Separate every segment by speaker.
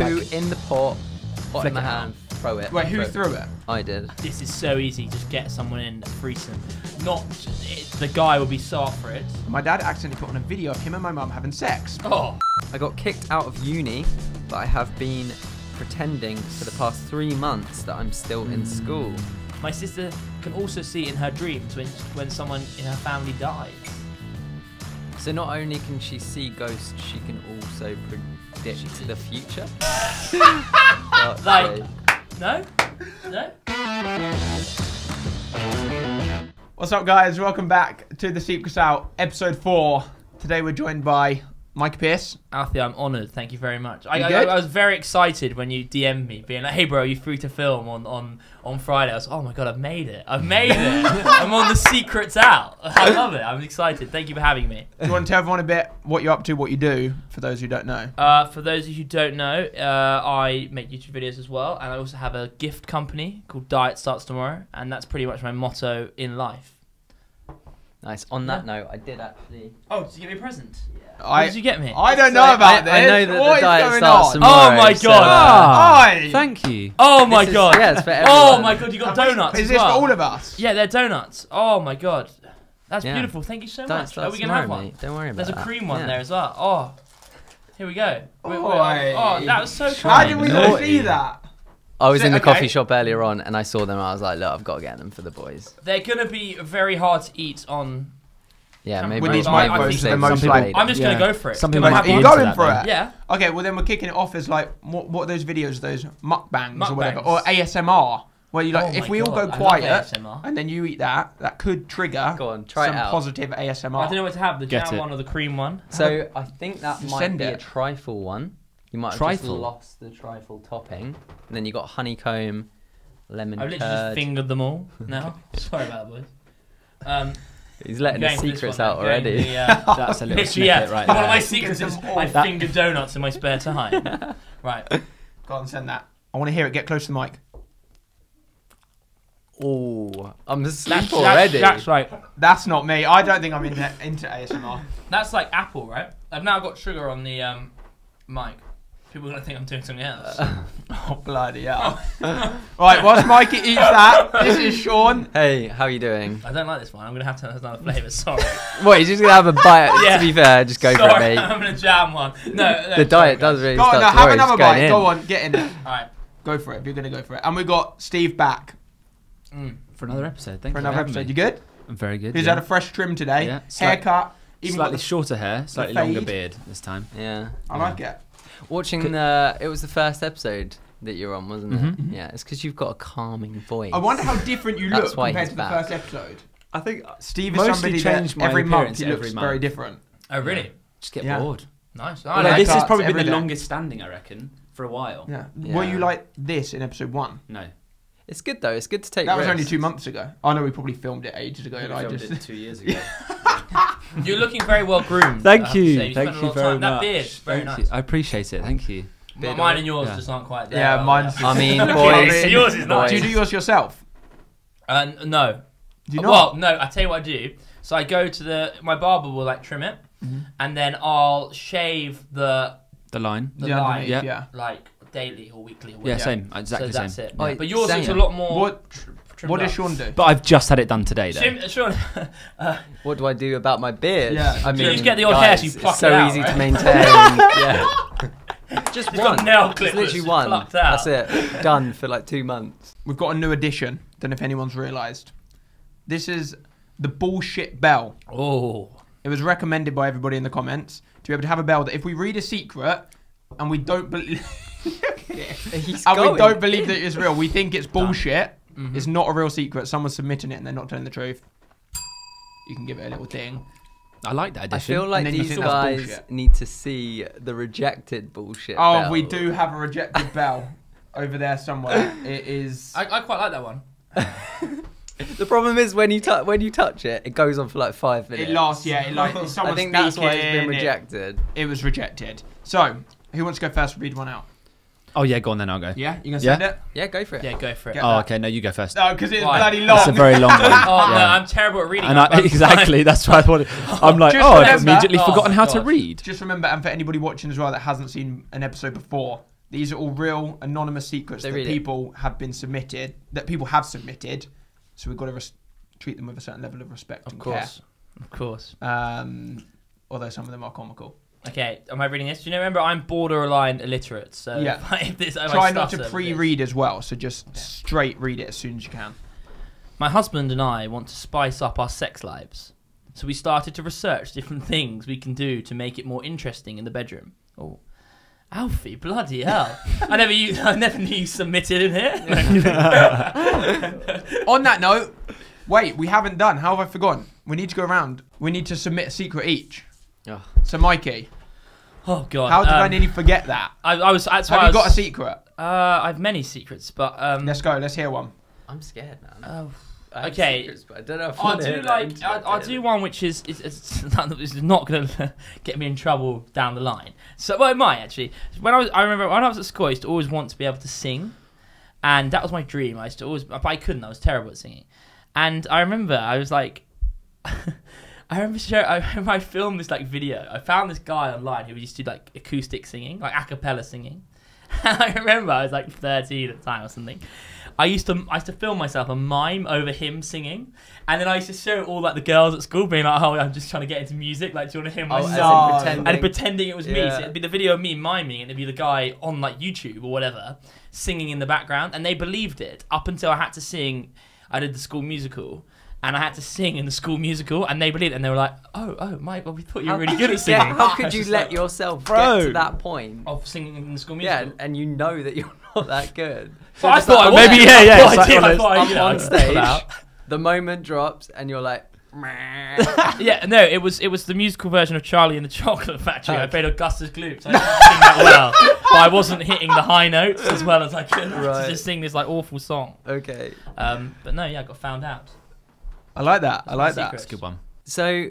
Speaker 1: Poo in the pot, pot in the hand, throw it.
Speaker 2: Wait, who threw it?
Speaker 1: I did.
Speaker 3: This is so easy. Just get someone in, threesome. Not the guy will be so up for it.
Speaker 2: My dad accidentally put on a video of him and my mum having sex.
Speaker 3: Oh.
Speaker 1: I got kicked out of uni, but I have been pretending for the past 3 months that I'm still in school.
Speaker 3: My sister can also see in her dreams when someone in her family dies.
Speaker 1: So not only can she see ghosts, she can also predict the future.
Speaker 3: Like, no? No?
Speaker 2: What's up, guys? Welcome back to The Secrets Out, episode 4. Today we're joined by Mikey Pearce.
Speaker 3: Alfie, I'm honoured. Thank you very much. I was very excited when you DM'd me, being like, "Hey, bro, are you free to film on Friday?" I was like, "Oh my god, I've made it! I've made it! I'm on The Secrets Out. I love it. I'm excited. Thank you for having me."
Speaker 2: Do you want to tell everyone a bit what you're up to, what you do, for those who don't know?
Speaker 3: For those of you who don't know, I make YouTube videos as well, and I also have a gift company called Deyes Starts Tomorrow, and that's pretty much my motto in life.
Speaker 1: Nice. On that note, I did actually.
Speaker 3: Oh, did you give me a present? Yeah.
Speaker 2: What
Speaker 3: What did you get me?
Speaker 2: I don't know about this.
Speaker 1: I know that
Speaker 2: what
Speaker 1: the diet
Speaker 2: going
Speaker 1: starts
Speaker 2: on?
Speaker 1: tomorrow.
Speaker 3: Oh my
Speaker 1: so,
Speaker 3: god!
Speaker 4: Thank you.
Speaker 3: Oh my
Speaker 1: this is-
Speaker 3: god!
Speaker 1: yeah, it's for everyone.
Speaker 3: Oh my god! You got donuts.
Speaker 2: Is
Speaker 3: as
Speaker 2: this
Speaker 3: well.
Speaker 2: for all of us?
Speaker 3: Yeah, they're donuts. Oh my god, that's
Speaker 1: Yeah.
Speaker 3: beautiful. Thank you so
Speaker 1: Diet
Speaker 3: much. Are
Speaker 1: starts
Speaker 3: we gonna have
Speaker 1: tomorrow,
Speaker 3: one?
Speaker 1: mate. Don't worry about
Speaker 3: There's a
Speaker 1: that.
Speaker 3: cream one
Speaker 1: Yeah.
Speaker 3: there as well. Oh, here we go.
Speaker 2: Oi.
Speaker 3: Oh, that was so
Speaker 2: How
Speaker 3: kind.
Speaker 2: did we not
Speaker 4: Naughty.
Speaker 2: see that?
Speaker 1: I was in the
Speaker 2: Okay.
Speaker 1: coffee shop earlier on and I saw them. I was like, look, I've got to get them for the boys.
Speaker 3: They're gonna be very hard to eat on.
Speaker 1: Yeah,
Speaker 3: With
Speaker 1: maybe
Speaker 2: these
Speaker 3: I
Speaker 2: microphones,
Speaker 3: think
Speaker 2: they're
Speaker 3: some
Speaker 2: most
Speaker 4: people-
Speaker 2: like...
Speaker 3: I'm just gonna
Speaker 4: Yeah.
Speaker 3: go for it.
Speaker 4: Some
Speaker 3: Can
Speaker 4: people
Speaker 3: I
Speaker 4: might
Speaker 3: have
Speaker 2: Are you
Speaker 4: be
Speaker 3: one?
Speaker 4: into
Speaker 2: going
Speaker 4: that,
Speaker 2: for
Speaker 4: though.
Speaker 2: it?
Speaker 3: Yeah.
Speaker 2: Okay, well then we're kicking it off as like, what are those videos, those mukbangs or whatever,
Speaker 3: Mukbangs.
Speaker 2: or ASMR, where you like,
Speaker 3: Oh
Speaker 2: if
Speaker 3: my
Speaker 2: we all
Speaker 3: God,
Speaker 2: go
Speaker 3: I love
Speaker 2: quiet
Speaker 3: ASMR.
Speaker 2: and then you eat that could trigger
Speaker 1: Go on, try
Speaker 2: some
Speaker 1: it out.
Speaker 2: positive
Speaker 3: I
Speaker 2: ASMR.
Speaker 3: don't know what to have. The
Speaker 4: Get
Speaker 3: jam
Speaker 4: it.
Speaker 3: one or the cream one.
Speaker 1: So I think that
Speaker 2: Just
Speaker 1: might
Speaker 2: send
Speaker 1: be
Speaker 2: it.
Speaker 1: a trifle one. You might have just
Speaker 4: Trifle?
Speaker 1: lost the trifle topping. And then you got honeycomb, lemon
Speaker 3: I've literally just
Speaker 1: curd.
Speaker 3: fingered them all now. Sorry about that, boys.
Speaker 1: He's letting the
Speaker 3: Going for this
Speaker 1: secrets
Speaker 3: one,
Speaker 1: out
Speaker 3: then. Going
Speaker 1: already.
Speaker 3: the,
Speaker 4: That's a little
Speaker 3: literally,
Speaker 4: snippet
Speaker 3: yeah.
Speaker 4: right
Speaker 3: One of
Speaker 4: there.
Speaker 3: my secrets is I finger donuts in my spare time. Right.
Speaker 2: Go on, send that. I want to hear it. Get close to the mic.
Speaker 1: Oh, I'm asleep
Speaker 3: That's
Speaker 1: already.
Speaker 3: That's right.
Speaker 2: That's not me. I don't think I'm into ASMR.
Speaker 3: That's like apple, right? I've now got sugar on the mic. People are gonna think I'm doing something else.
Speaker 2: Oh, bloody hell. Right, whilst Mikey eats that, this is Sean.
Speaker 1: Hey, how you doing?
Speaker 3: I don't like this one. I'm gonna have to have another flavour. Sorry.
Speaker 1: What, he's just going to have a bite?
Speaker 3: Yeah.
Speaker 1: To be fair, just go for it,
Speaker 3: Sorry,
Speaker 1: mate.
Speaker 3: I'm gonna jam one. No,
Speaker 1: The diet does really
Speaker 2: Go on,
Speaker 1: start
Speaker 2: now
Speaker 1: to
Speaker 2: have
Speaker 1: worry.
Speaker 2: another
Speaker 1: It's going
Speaker 2: bite.
Speaker 1: in.
Speaker 2: Go on, get in there.
Speaker 3: All right.
Speaker 2: Go for it if you're going to go for it. And we got Steve back
Speaker 4: For another episode. Thank
Speaker 2: for
Speaker 4: you
Speaker 2: another
Speaker 4: having
Speaker 2: episode.
Speaker 4: me.
Speaker 2: You good?
Speaker 4: I'm very good.
Speaker 2: He's
Speaker 4: yeah.
Speaker 2: had a fresh trim today.
Speaker 4: Yeah,
Speaker 2: Haircut. Even got
Speaker 4: Slightly
Speaker 2: the-
Speaker 4: shorter hair, slightly
Speaker 2: fade.
Speaker 4: longer beard this time.
Speaker 1: Yeah.
Speaker 2: I like it.
Speaker 1: Watching it was the first episode that you're on, wasn't it?
Speaker 4: Mhm.
Speaker 1: Yeah, it's because you've got a calming voice.
Speaker 2: I wonder how different you
Speaker 1: That's
Speaker 2: look
Speaker 1: why
Speaker 2: compared
Speaker 1: he's
Speaker 2: to the
Speaker 1: back.
Speaker 2: first episode.
Speaker 4: I think
Speaker 2: Steve is
Speaker 4: mostly
Speaker 2: somebody
Speaker 4: changed
Speaker 2: that
Speaker 4: my
Speaker 2: every month
Speaker 4: appearance
Speaker 2: he
Speaker 4: every
Speaker 2: looks
Speaker 4: month.
Speaker 2: very different.
Speaker 3: Oh really?
Speaker 4: just get
Speaker 2: Yeah.
Speaker 4: bored.
Speaker 3: Nice.
Speaker 2: Well,
Speaker 3: I
Speaker 4: Although
Speaker 3: like
Speaker 4: this
Speaker 3: that.
Speaker 4: has probably
Speaker 2: every
Speaker 4: been the
Speaker 2: day.
Speaker 4: longest standing, I reckon, for a while.
Speaker 2: Yeah.
Speaker 1: Yeah.
Speaker 2: Were you like this in episode 1?
Speaker 4: No.
Speaker 1: It's good though. It's good to take
Speaker 2: That was
Speaker 1: risks.
Speaker 2: only 2 months ago. I know we probably filmed it ages ago.
Speaker 4: We
Speaker 2: And I
Speaker 4: filmed
Speaker 2: just
Speaker 4: it 2 years ago.
Speaker 3: You're looking very well groomed.
Speaker 4: Thank
Speaker 3: I have to
Speaker 4: you.
Speaker 3: say. You
Speaker 4: Thank
Speaker 3: spent a
Speaker 4: you
Speaker 3: lot of
Speaker 4: very
Speaker 3: time. That
Speaker 4: much.
Speaker 3: beard, very
Speaker 4: Thank
Speaker 3: nice.
Speaker 4: you. I appreciate it. Thank you.
Speaker 1: Beard
Speaker 3: Mine
Speaker 1: oil.
Speaker 3: and yours
Speaker 4: Yeah.
Speaker 3: just aren't quite there.
Speaker 2: Yeah,
Speaker 3: are
Speaker 2: mine's
Speaker 3: they?
Speaker 2: just-
Speaker 1: I mean,
Speaker 2: Look at
Speaker 1: boys.
Speaker 2: it.
Speaker 3: Yours is nice.
Speaker 2: Do you do yours yourself?
Speaker 3: No.
Speaker 2: Do you not?
Speaker 3: Well, no. I tell you what I do. So I go to my barber will like trim it, and then I'll shave the
Speaker 4: The line.
Speaker 3: the
Speaker 2: Yeah,
Speaker 3: line
Speaker 2: underneath,
Speaker 4: yeah.
Speaker 3: like daily or weekly or
Speaker 4: Yeah,
Speaker 3: whatever.
Speaker 4: same. Exactly
Speaker 3: so that's
Speaker 4: same.
Speaker 3: it.
Speaker 1: Oh,
Speaker 3: Yeah. But yours looks a
Speaker 1: same.
Speaker 3: lot more.
Speaker 2: What
Speaker 3: trimmed
Speaker 2: does
Speaker 3: up.
Speaker 2: Sean do?
Speaker 4: But I've just had it done today, though.
Speaker 3: Sean,
Speaker 1: What do I do about my beard?
Speaker 2: Yeah.
Speaker 1: I
Speaker 2: You
Speaker 1: mean,
Speaker 3: just get the odd hair,
Speaker 1: guys,
Speaker 3: so you pluck
Speaker 1: it's so
Speaker 3: it out,
Speaker 1: easy
Speaker 3: right?
Speaker 1: to maintain. Yeah. Just
Speaker 3: He's got
Speaker 1: one.
Speaker 3: nail
Speaker 1: It's
Speaker 3: clippers
Speaker 1: literally
Speaker 3: just
Speaker 1: one.
Speaker 3: plucked out.
Speaker 1: That's it. Done for like 2 months.
Speaker 2: We've got a new addition. Don't know if anyone's realised. This is the bullshit bell.
Speaker 3: Oh.
Speaker 2: It was recommended by everybody in the comments to be able to have a bell that if we read a secret and we don't believe
Speaker 1: He's
Speaker 2: and we
Speaker 1: going.
Speaker 2: don't believe that it's real, we think it's bullshit.
Speaker 3: Mhm.
Speaker 2: It's not a real secret. Someone's submitting it and they're not telling the truth. You can give it a little thing.
Speaker 4: I like that
Speaker 1: I
Speaker 4: addition.
Speaker 1: feel like
Speaker 2: And then you
Speaker 1: these
Speaker 2: think that's
Speaker 1: guys
Speaker 2: bullshit.
Speaker 1: need to see the rejected bullshit.
Speaker 2: Oh,
Speaker 1: bell.
Speaker 2: we do have a rejected bell over there somewhere. It is.
Speaker 3: I quite like that one.
Speaker 1: The problem is when you touch it, it goes on for like 5 minutes.
Speaker 2: It lasts. Yeah, it like someone's
Speaker 1: I think that's why it's been
Speaker 2: speaking,
Speaker 1: rejected.
Speaker 2: It was rejected. So, who wants to go first? Read one out.
Speaker 4: Oh yeah, go on then. I'll go.
Speaker 2: Yeah, you gonna
Speaker 4: Yeah.
Speaker 2: send it?
Speaker 1: Yeah, go for it.
Speaker 3: Yeah, go for it.
Speaker 2: Yeah.
Speaker 4: Oh, okay. No, you go first.
Speaker 2: No, because it's
Speaker 3: Why?
Speaker 2: bloody long.
Speaker 4: That's a very long one.
Speaker 3: Oh no,
Speaker 4: Yeah.
Speaker 3: I'm terrible at reading.
Speaker 4: And
Speaker 3: I'm about to
Speaker 4: exactly, that's why I thought. I'm like,
Speaker 2: Just
Speaker 4: I've
Speaker 2: remember-
Speaker 4: immediately
Speaker 3: Oh
Speaker 4: forgotten
Speaker 3: my
Speaker 4: how to
Speaker 3: God.
Speaker 4: read.
Speaker 2: Just remember, and for anybody watching as well that hasn't seen an episode before, These are all real anonymous secrets that people have submitted. So we've got to treat them with a certain level of respect and care.
Speaker 3: Of course.
Speaker 2: Although some of them are comical.
Speaker 3: Okay, am I reading this? Do you remember I'm borderline illiterate, so
Speaker 2: try not to pre-read as well. So just straight read it as soon as you can.
Speaker 3: My husband and I want to spice up our sex lives, so we started to research different things we can do to make it more interesting in the bedroom. Oh, Alfie, bloody hell! I never knew you submitted in here.
Speaker 2: On that note, wait, we haven't done. How have I forgotten? We need to go around. We need to submit a secret each. Oh. So Mikey.
Speaker 3: Oh God.
Speaker 2: How did I nearly forget that?
Speaker 3: Have you
Speaker 2: got a secret?
Speaker 3: I have many secrets, but
Speaker 2: let's go. Let's hear one.
Speaker 1: I'm scared, man.
Speaker 3: Okay.
Speaker 1: Secrets, but I don't know if
Speaker 3: I'll do one which is not going to get me in trouble down the line. So it might actually. I remember when I was at school, I used to always want to be able to sing, and that was my dream. I used to always, but I couldn't. I was terrible at singing, and I remember I was like. I remember I filmed this video. I found this guy online who used to do like acoustic singing, like a cappella singing. And I remember I was like 13 at the time or something. I used to film myself and mime over him singing, and then I used to show all like the girls at school being like, "Oh, I'm just trying to get into music. Like, do you want to hear my song?" And pretending it was me. So it'd be the video of me miming, and it'd be the guy on like YouTube or whatever singing in the background, and they believed it up until I had to sing. I did the school musical. And I had to sing in the school musical, and they believed it, and they were like, "Oh, Mike, well, we thought you were really good at singing."
Speaker 1: How could you let yourself get to that point
Speaker 3: of singing in the school musical?
Speaker 1: Yeah, and you know that you're not that good.
Speaker 3: So I thought I was.
Speaker 4: Maybe,
Speaker 1: I'm on stage. The moment drops, and you're like,
Speaker 3: yeah, no, it was the musical version of Charlie and the Chocolate Factory. I played Augustus Gloop, so I didn't sing that well, but I wasn't hitting the high notes as well as I could to just sing this like awful song.
Speaker 1: Okay.
Speaker 3: But no, I got found out.
Speaker 2: I like that.
Speaker 4: That's a good one.
Speaker 1: So,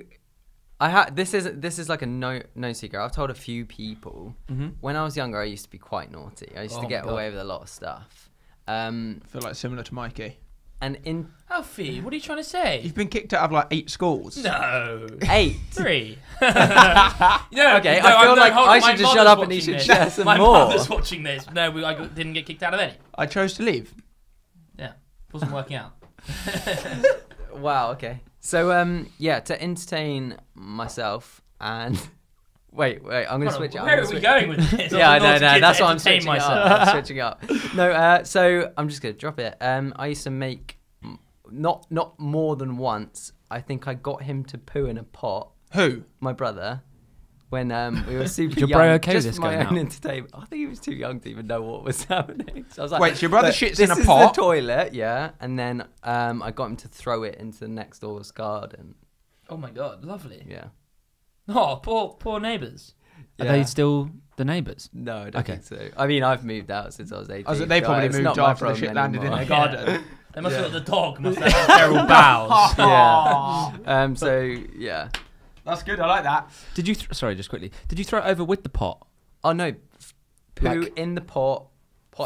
Speaker 1: this is like a no secret. I've told a few people. When I was younger, I used to be quite naughty. I used to get away with a lot of stuff.
Speaker 2: I feel like similar to Mikey.
Speaker 1: And in
Speaker 3: Alfie, what are you trying to say?
Speaker 2: You've been kicked out of like 8 schools.
Speaker 3: No.
Speaker 1: 8.
Speaker 3: 3.
Speaker 1: Okay, I feel like I should just shut up and he should share some more.
Speaker 3: My mother's watching this. No, I didn't get kicked out of any.
Speaker 2: I chose to leave.
Speaker 3: Yeah, wasn't working out.
Speaker 1: Wow, okay. So, to entertain myself and... Wait, I'm going to switch it up.
Speaker 3: Where are we going with this?
Speaker 1: Yeah, no, that's why I'm switching up. I'm switching up. No, so I'm just going to drop it. I used to make, not more than once, I think I got him to poo in a pot.
Speaker 2: Who?
Speaker 1: My brother. When we were super
Speaker 4: your
Speaker 1: young,
Speaker 4: bro okay
Speaker 1: just
Speaker 4: this
Speaker 1: for my
Speaker 4: going
Speaker 1: own
Speaker 4: out?
Speaker 1: entertainment. I think he was too young to even know what was happening. So I was like,
Speaker 2: wait, so your brother shits in a pot?
Speaker 1: This is the toilet, yeah. And then I got him to throw it into the next door's garden.
Speaker 3: Oh my God, lovely.
Speaker 1: Yeah.
Speaker 3: Oh, poor neighbours.
Speaker 4: Are they still the neighbours?
Speaker 1: No, I don't think so. I mean, I've moved out since I was 18.
Speaker 2: They probably moved after the shit landed in their garden.
Speaker 3: Yeah. They must have got the dog must have feral bowels.
Speaker 1: Yeah. So, yeah.
Speaker 2: That's good. I like that.
Speaker 4: Did you? Sorry, just quickly. Did you throw it over with the pot?
Speaker 1: Oh no, poo in the pot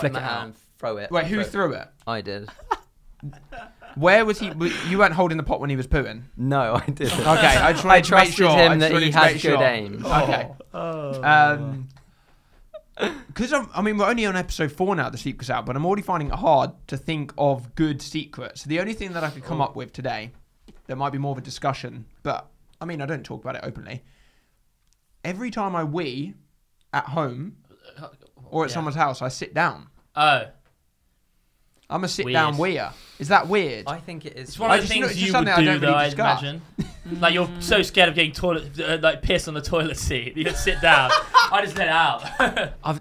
Speaker 1: in my hand, throw it.
Speaker 2: Wait, who threw it?
Speaker 1: I did.
Speaker 2: Where was he? You weren't holding the pot when he was pooing?
Speaker 1: No, I didn't.
Speaker 2: Okay, I just wanted to make sure.
Speaker 1: him that he had good aim.
Speaker 2: Okay. Because I mean, we're only on episode 4 now. The secret's out, but I'm already finding it hard to think of good secrets. So the only thing that I could come up with today, there might be more of a discussion, but. I mean, I don't talk about it openly. Every time I wee at home or at someone's house, I sit down.
Speaker 3: Oh.
Speaker 2: I'm a sit-down weeer. Is that weird?
Speaker 1: I think it is.
Speaker 3: It's one of the things you would do, though, I imagine. Like, you're so scared of getting piss on the toilet seat. You just sit down. I just let it out.
Speaker 4: I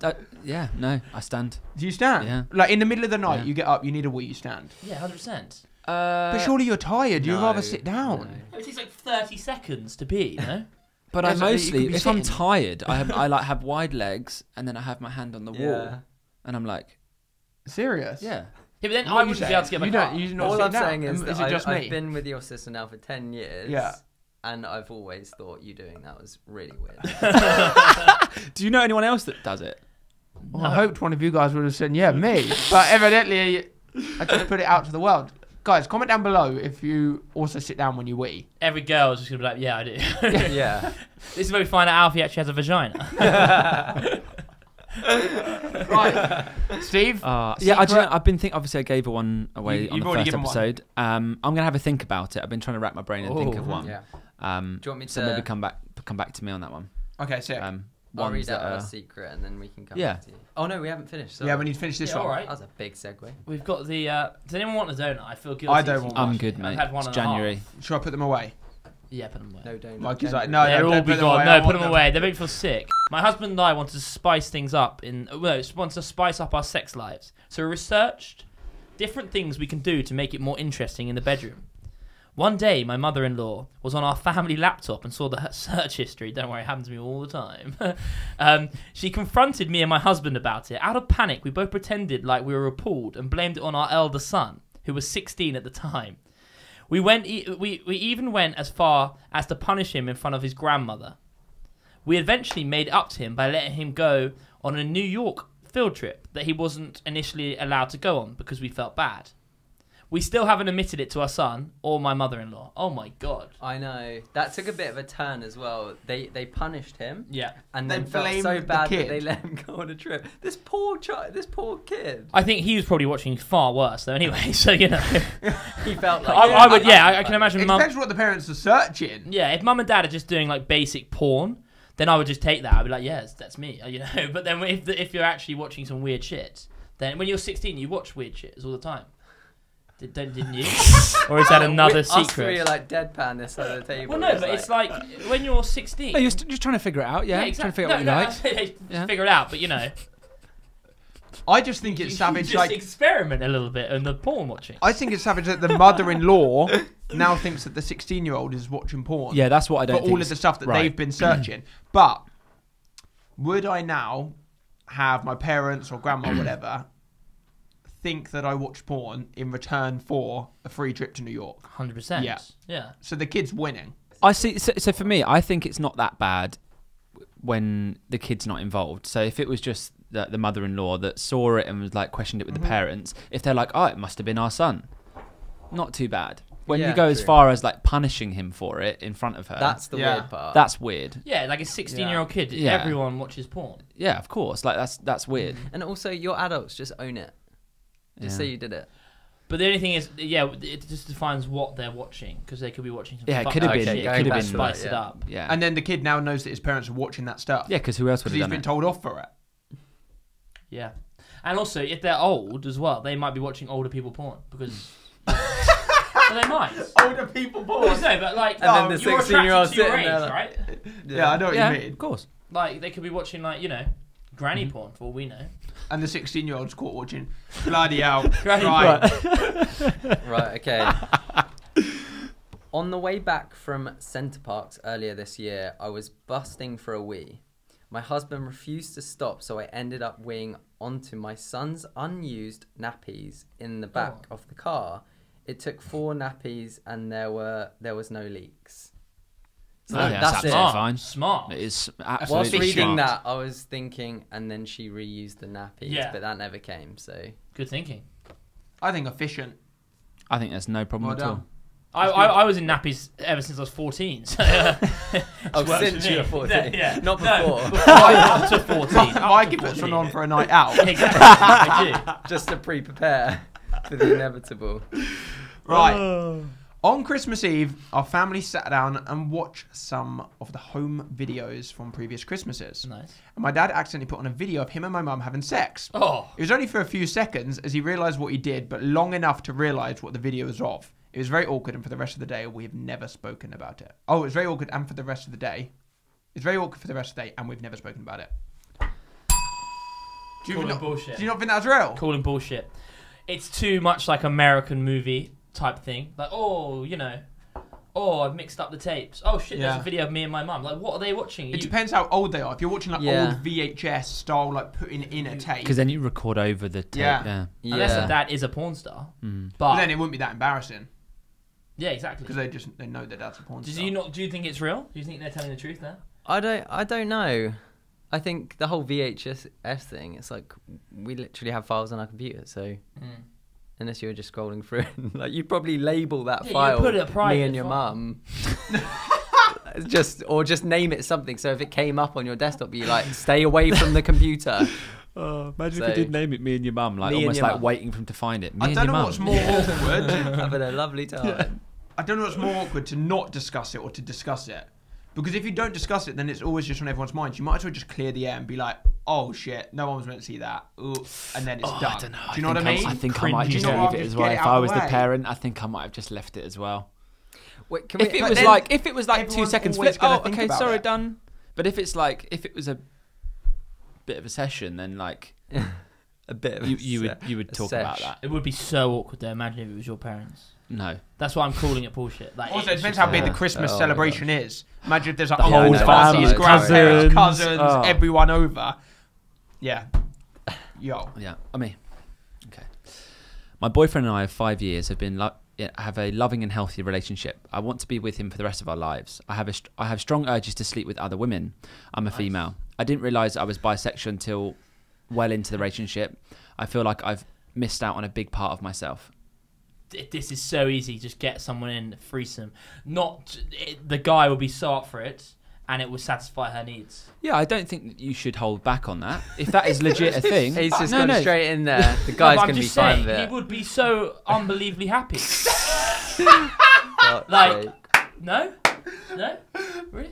Speaker 4: stand.
Speaker 2: Do you stand?
Speaker 4: Yeah.
Speaker 2: Like, in the middle of the night, you get up, you need a wee, you stand.
Speaker 3: Yeah, 100%.
Speaker 2: But surely you're tired. You'd rather sit down.
Speaker 3: No. It takes like 30 seconds to pee, no?
Speaker 4: But I mostly, if I'm tired, I have wide legs, and then I have my hand on the wall, and I'm like,
Speaker 2: serious?
Speaker 3: Yeah. Yeah, but then I wouldn't be able to get my car.
Speaker 1: All I'm saying is
Speaker 2: that
Speaker 1: I've been with your sister now for 10 years.
Speaker 2: Yeah.
Speaker 1: And I've always thought you doing that was really weird.
Speaker 4: Do you know anyone else that does it?
Speaker 2: Well, no. I hoped one of you guys would have said, yeah, me. But evidently, I just put it out to the world. Guys, comment down below if you also sit down when you wee.
Speaker 3: Every girl is just going to be like, yeah, I do.
Speaker 1: Yeah.
Speaker 3: This is where we find out Alfie actually has a vagina.
Speaker 2: Right, Steve.
Speaker 4: I've been thinking. Obviously, I gave one away on the
Speaker 2: already
Speaker 4: first
Speaker 2: given
Speaker 4: episode. I'm gonna have a think about it. I've been trying to rack my brain and think of one.
Speaker 1: Yeah.
Speaker 4: Do
Speaker 1: you want me to?
Speaker 4: So maybe come back to me on that one.
Speaker 2: Okay, sick.
Speaker 1: I'll read out our secret and then we can come back to you. Oh no, we haven't finished. Sorry.
Speaker 2: Yeah, we need to finish this one.
Speaker 3: All right.
Speaker 1: That was a big segue.
Speaker 3: We've got the. Does anyone want a donut? I feel guilty.
Speaker 2: I don't want one.
Speaker 4: I'm good, mate.
Speaker 3: I've had one
Speaker 4: It's
Speaker 3: and a
Speaker 4: January.
Speaker 3: half.
Speaker 2: Should I put them away?
Speaker 3: Yeah, put them away.
Speaker 1: No, don't.
Speaker 2: Mikey's like, no,
Speaker 3: They'll all
Speaker 2: don't
Speaker 3: be
Speaker 2: put them
Speaker 3: gone.
Speaker 2: away.
Speaker 3: No,
Speaker 2: I
Speaker 3: put
Speaker 2: want
Speaker 3: them away. They make me feel sick. My husband and I wanted to spice things up wanted to spice up our sex lives. So we researched different things we can do to make it more interesting in the bedroom. One day, my mother-in-law was on our family laptop and saw the search history. Don't worry, it happens to me all the time. She confronted me and my husband about it. Out of panic, we both pretended like we were appalled and blamed it on our elder son, who was 16 at the time. We even went as far as to punish him in front of his grandmother. We eventually made it up to him by letting him go on a New York field trip that he wasn't initially allowed to go on because we felt bad. We still haven't admitted it to our son or my mother-in-law. Oh my God.
Speaker 1: I know. That took a bit of a turn as well. They punished him.
Speaker 3: Yeah.
Speaker 1: And
Speaker 2: They
Speaker 1: then felt
Speaker 2: blamed
Speaker 1: so
Speaker 2: the
Speaker 1: bad
Speaker 2: kid.
Speaker 1: that they let him go on a trip. This poor kid.
Speaker 3: I think he was probably watching far worse though anyway, so you know.
Speaker 1: He felt like
Speaker 3: I can imagine
Speaker 2: It
Speaker 3: mum.
Speaker 2: depends what the parents are searching.
Speaker 3: Yeah, if mum and dad are just doing like basic porn, then I would just take that. I'd be like, yes, that's me, you know. But then if you're actually watching some weird shit, then when you're 16, you watch weird shit all the time. Didn't you? Or is that another secret?
Speaker 1: Us three are like deadpan this side of the table.
Speaker 3: Well, no, but it's like when you're 16.
Speaker 4: No, you're just trying to figure it out. Yeah,
Speaker 3: exactly.
Speaker 4: Trying to figure out what you like.
Speaker 3: Just figure it out, but you know.
Speaker 2: I just think it's
Speaker 3: You
Speaker 2: savage.
Speaker 3: just experiment a little bit in the porn watching.
Speaker 2: I think it's savage that the mother-in-law now thinks that the 16-year-old is watching porn.
Speaker 4: Yeah, that's what I don't
Speaker 2: for
Speaker 4: think.
Speaker 2: all of the stuff that
Speaker 4: right.
Speaker 2: they've been searching. But would I now have my parents or grandma or whatever think that I watched porn in return for a free trip to New York?
Speaker 3: 100%.
Speaker 2: Yeah.
Speaker 3: Yeah.
Speaker 2: So the kid's winning.
Speaker 4: I see. So for me, I think it's not that bad when the kid's not involved. So if it was just the mother-in-law that saw it and was like questioned it with the parents, if they're like, oh, it must have been our son, not too bad. When you go as far as like punishing him for it in front of her,
Speaker 1: that's the weird part.
Speaker 4: That's weird.
Speaker 3: Yeah, like a 16-year-old kid.
Speaker 4: Yeah.
Speaker 3: Everyone watches porn.
Speaker 4: Yeah, of course. Like that's weird.
Speaker 1: And also, you're adults, just own it. Just say you did it.
Speaker 3: But the only thing is, yeah, it just defines what they're watching because they could be watching some.
Speaker 4: Yeah, it could have been.
Speaker 3: Shit.
Speaker 4: It could have been
Speaker 3: Spice it up.
Speaker 4: Yeah.
Speaker 2: And then the kid now knows that his parents are watching that stuff.
Speaker 4: Yeah, because who else would
Speaker 2: Because
Speaker 4: have
Speaker 2: he's
Speaker 4: done
Speaker 2: been told off for it.
Speaker 3: Yeah, and also if they're old as well, they might be watching older people porn because. Well, they might.
Speaker 2: Older people porn.
Speaker 3: Well, no, but like,
Speaker 1: And then the
Speaker 3: you're
Speaker 1: 16-year-old
Speaker 3: attracted to your
Speaker 1: sitting
Speaker 3: age,
Speaker 1: there like-
Speaker 3: right?
Speaker 2: Yeah, I know what
Speaker 4: Yeah,
Speaker 2: you mean.
Speaker 4: of course.
Speaker 3: Like they could be watching like granny porn for all we know.
Speaker 2: And the 16-year-old's caught watching bloody hell.
Speaker 3: Granny
Speaker 2: Right.
Speaker 1: Right, okay. On the way back from Centre Parks earlier this year, I was busting for a wee. My husband refused to stop, so I ended up weeing onto my son's unused nappies in the back of the car. It took 4 nappies and there was no leaks. So
Speaker 4: Oh, yeah,
Speaker 1: that's
Speaker 4: that's
Speaker 1: it.
Speaker 4: absolutely fine.
Speaker 3: Smart.
Speaker 4: It is
Speaker 1: Whilst
Speaker 4: absolutely
Speaker 1: reading
Speaker 4: smart.
Speaker 1: that, I was thinking, and then she reused the nappies,
Speaker 3: Yeah.
Speaker 1: but that never came, so...
Speaker 3: Good thinking.
Speaker 2: I think efficient.
Speaker 4: I think there's no problem
Speaker 2: Well
Speaker 4: at all.
Speaker 2: done.
Speaker 3: I was in nappies ever since I was 14. So,
Speaker 1: Oh,
Speaker 3: works
Speaker 1: since
Speaker 3: for
Speaker 1: you were
Speaker 3: me.
Speaker 1: 14.
Speaker 3: Yeah.
Speaker 1: Not
Speaker 3: No,
Speaker 1: before.
Speaker 3: up to 14.
Speaker 2: Mikey puts one on for a night out.
Speaker 3: Exactly. I do.
Speaker 1: Just to pre-prepare for the inevitable.
Speaker 2: Right. On Christmas Eve, our family sat down and watched some of the home videos from previous Christmases.
Speaker 3: Nice.
Speaker 2: And my dad accidentally put on a video of him and my mum having sex.
Speaker 3: Oh.
Speaker 2: It was only for a few seconds as he realised what he did, but long enough to realise what the video was of. It was very awkward, and for the rest of the day, we have never spoken about it. Oh, it was very awkward, and for the rest of the day. It's very awkward for the rest of the day, and we've never spoken about it. Do you not
Speaker 3: bullshit.
Speaker 2: Do you not think that's real?
Speaker 3: Calling bullshit. It's too much like American movie type thing. Like, I've mixed up the tapes. Oh shit, there's
Speaker 2: Yeah.
Speaker 3: a video of me and my mum. Like, what are they watching?
Speaker 2: It depends how old they are. If you're watching like
Speaker 1: Yeah.
Speaker 2: old VHS style, like putting in a tape,
Speaker 4: Because then you record over the tape.
Speaker 2: Yeah.
Speaker 4: Yeah.
Speaker 3: Unless the dad is a porn star.
Speaker 4: Mm.
Speaker 2: but then it wouldn't be that embarrassing
Speaker 3: Yeah, exactly.
Speaker 2: because they know their dad's a porn star.
Speaker 3: Do you think it's real? Do you think they're telling the truth there?
Speaker 1: I don't know. I think the whole VHS thing, it's like we literally have files on our computer, so unless you were just scrolling through, like you'd probably label that
Speaker 3: Yeah,
Speaker 1: file
Speaker 3: you'd put it a private
Speaker 1: me and your
Speaker 3: file.
Speaker 1: mum. just name it something. So if it came up on your desktop, be like, stay away from the computer.
Speaker 4: Imagine if you did name it Me and Your Mum, like
Speaker 1: Me and
Speaker 4: almost
Speaker 1: Your
Speaker 4: like
Speaker 1: Mum.
Speaker 4: waiting for him to find it. Me
Speaker 2: I
Speaker 4: and
Speaker 2: don't
Speaker 4: Your
Speaker 2: know
Speaker 4: Mum.
Speaker 2: what's more awkward.
Speaker 1: Having a lovely time.
Speaker 2: I don't know what's more awkward, to not discuss it or to discuss it. Because if you don't discuss it, then it's always just on everyone's mind. You might as well just clear the air and be like, oh shit, no one was meant to see that. Ooh, and then it's done.
Speaker 4: I don't know.
Speaker 2: Do you know what I mean?
Speaker 4: I think I might just
Speaker 2: Cringy.
Speaker 4: leave it
Speaker 2: Just
Speaker 4: as
Speaker 2: get
Speaker 4: well.
Speaker 2: it
Speaker 4: If
Speaker 2: out
Speaker 4: I
Speaker 2: of
Speaker 4: was
Speaker 2: the
Speaker 4: the
Speaker 2: way.
Speaker 4: parent, I think I might have just left it as well.
Speaker 1: Wait, can
Speaker 4: If
Speaker 1: we?
Speaker 4: it
Speaker 2: but
Speaker 4: was
Speaker 2: then
Speaker 4: like 2
Speaker 2: everyone's
Speaker 4: seconds
Speaker 2: always
Speaker 4: flip,
Speaker 2: gonna
Speaker 4: oh
Speaker 2: think
Speaker 4: okay,
Speaker 2: about
Speaker 4: sorry,
Speaker 2: it.
Speaker 4: done. But if it's like if it was a bit of a session, then like
Speaker 1: a bit of
Speaker 4: you would talk about
Speaker 1: sesh.
Speaker 4: that.
Speaker 3: It would be so awkward though. Imagine if it was your parents.
Speaker 4: No.
Speaker 3: That's why I'm calling it bullshit. Like,
Speaker 2: Also, it
Speaker 3: it's
Speaker 2: depends
Speaker 3: just-
Speaker 2: how big the
Speaker 1: Yeah.
Speaker 2: Christmas
Speaker 1: Oh my
Speaker 2: celebration is. Imagine if there's like
Speaker 3: The
Speaker 2: whole
Speaker 3: whole
Speaker 2: families,
Speaker 1: family,
Speaker 2: grandparents,
Speaker 4: cousins.
Speaker 2: cousins, everyone over. Yeah. Yo.
Speaker 4: Yeah, I mean, okay. My boyfriend and I of 5 years have been have a loving and healthy relationship. I want to be with him for the rest of our lives. I have strong urges to sleep with other women. I'm a female. I didn't realise I was bisexual until well into the relationship. I feel like I've missed out on a big part of myself.
Speaker 3: This is so easy. Just get someone in, threesome. The guy will be so up for it, and it will satisfy her needs.
Speaker 4: Yeah, I don't think that you should hold back on that. If that is legit a thing,
Speaker 1: He's just gone straight in there. The guy's
Speaker 3: I'm
Speaker 1: gonna be
Speaker 3: just
Speaker 1: fine
Speaker 3: saying,
Speaker 1: with
Speaker 3: he
Speaker 1: it.
Speaker 3: would be so unbelievably happy.
Speaker 1: Fuck's
Speaker 3: like-
Speaker 1: sake.
Speaker 3: No, really.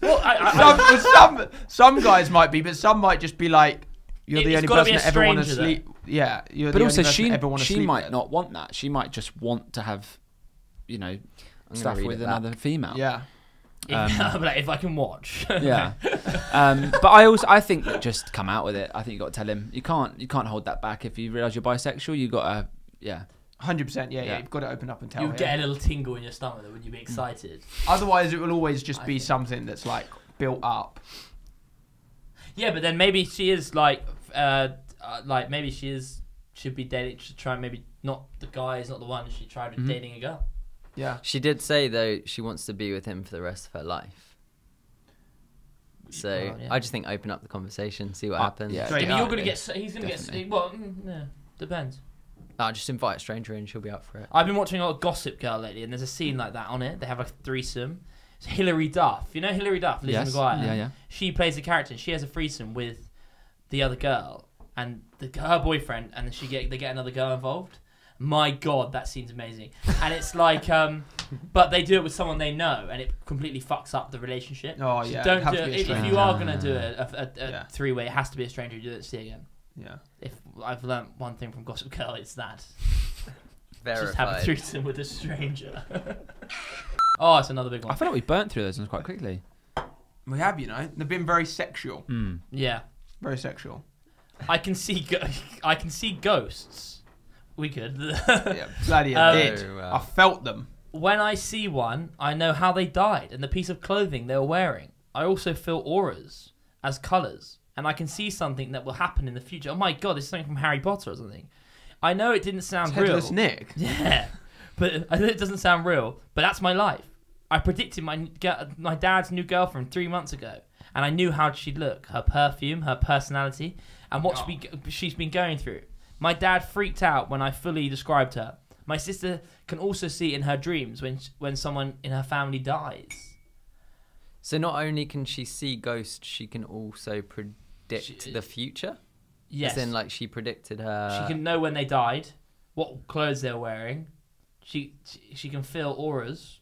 Speaker 3: Well,
Speaker 2: Some guys might be, but some might just be like, you're the
Speaker 3: It's
Speaker 2: only
Speaker 3: gotta
Speaker 2: person
Speaker 3: be a
Speaker 2: that ever want to
Speaker 3: stranger,
Speaker 2: sleep. Yeah, you're
Speaker 4: but
Speaker 2: the
Speaker 4: also
Speaker 2: only person that ever want to
Speaker 4: she
Speaker 2: sleep
Speaker 4: might
Speaker 2: with.
Speaker 4: not want that. She might just want to have, you know,
Speaker 1: I'm
Speaker 4: stuff
Speaker 1: gonna read
Speaker 4: with
Speaker 1: it back.
Speaker 4: another female.
Speaker 2: Yeah.
Speaker 3: like, if I can watch.
Speaker 4: Yeah. But I think that just come out with it. I think you got to tell him you can't hold that back. If you realise you're bisexual, you got to
Speaker 2: 100%. Yeah.
Speaker 4: Yeah.
Speaker 2: You've got to open up and tell
Speaker 3: You
Speaker 2: him.
Speaker 3: get a little tingle in your stomach though when you be excited.
Speaker 2: Otherwise, it will always just
Speaker 3: I
Speaker 2: be
Speaker 3: think-
Speaker 2: something that's like built up.
Speaker 3: Yeah, but then maybe she is like maybe should be dating. Should try maybe not the guy is not the one. She tried
Speaker 4: Mhm.
Speaker 3: dating a girl.
Speaker 2: Yeah.
Speaker 1: She did say though she wants to be with him for the rest of her life. So
Speaker 3: Well, yeah.
Speaker 1: I just think open up the conversation, see what happens.
Speaker 4: yeah.
Speaker 2: Straight
Speaker 3: Yeah, but
Speaker 2: up.
Speaker 3: you're gonna get. He's gonna
Speaker 4: Definitely.
Speaker 3: get. Well, yeah, depends.
Speaker 1: Just invite a stranger in, she'll be up for it.
Speaker 3: I've been watching a lot of Gossip Girl lately, and there's a scene like that on it. They have a threesome. It's Hilary Duff. You know Hilary Duff, Lizzie
Speaker 4: yes,
Speaker 3: McGuire.
Speaker 4: yeah.
Speaker 3: She plays a character. And she has a threesome with the other girl and her boyfriend, and then they get another girl involved. My God, that scene's amazing. And it's like, but they do it with someone they know, and it completely fucks up the relationship.
Speaker 2: Oh,
Speaker 3: So
Speaker 2: yeah.
Speaker 3: don't
Speaker 2: it'd have
Speaker 3: do
Speaker 2: to be
Speaker 3: it.
Speaker 2: a
Speaker 3: If
Speaker 2: stranger.
Speaker 3: you are gonna do a
Speaker 2: Yeah.
Speaker 3: three-way, it has to be a stranger. Do it. See again.
Speaker 2: Yeah.
Speaker 3: If I've learnt one thing from Gossip Girl, it's that.
Speaker 1: Verified.
Speaker 3: Just have a threesome with a stranger. Oh, it's another big
Speaker 4: I
Speaker 3: one.
Speaker 4: feel like we burnt through those ones quite quickly.
Speaker 2: We have, they've been very sexual.
Speaker 4: Mm.
Speaker 3: Yeah,
Speaker 2: Very sexual.
Speaker 3: I can see. I can see ghosts. We could.
Speaker 2: Yeah. Bloody
Speaker 3: Um,
Speaker 2: did.
Speaker 1: Oh,
Speaker 2: I
Speaker 1: wow.
Speaker 2: felt them.
Speaker 3: When I see one, I know how they died and the piece of clothing they were wearing. I also feel auras as colours, and I can see something that will happen in the future. Oh my God, this is something from Harry Potter or something. I know it didn't sound
Speaker 2: It's
Speaker 3: real.
Speaker 2: Headless Nick.
Speaker 3: Yeah, but I know it doesn't sound real. But that's my life. I predicted my dad's new girlfriend 3 months ago, and I knew how she'd look, her perfume, her personality, and what she's been going through. My dad freaked out when I fully described her. My sister can also see in her dreams when someone in her family dies.
Speaker 1: So not only can she see ghosts, she can also predict the future?
Speaker 3: Yes,
Speaker 1: As in, like, she predicted her...
Speaker 3: she can know when they died, what clothes they're wearing. She can feel auras,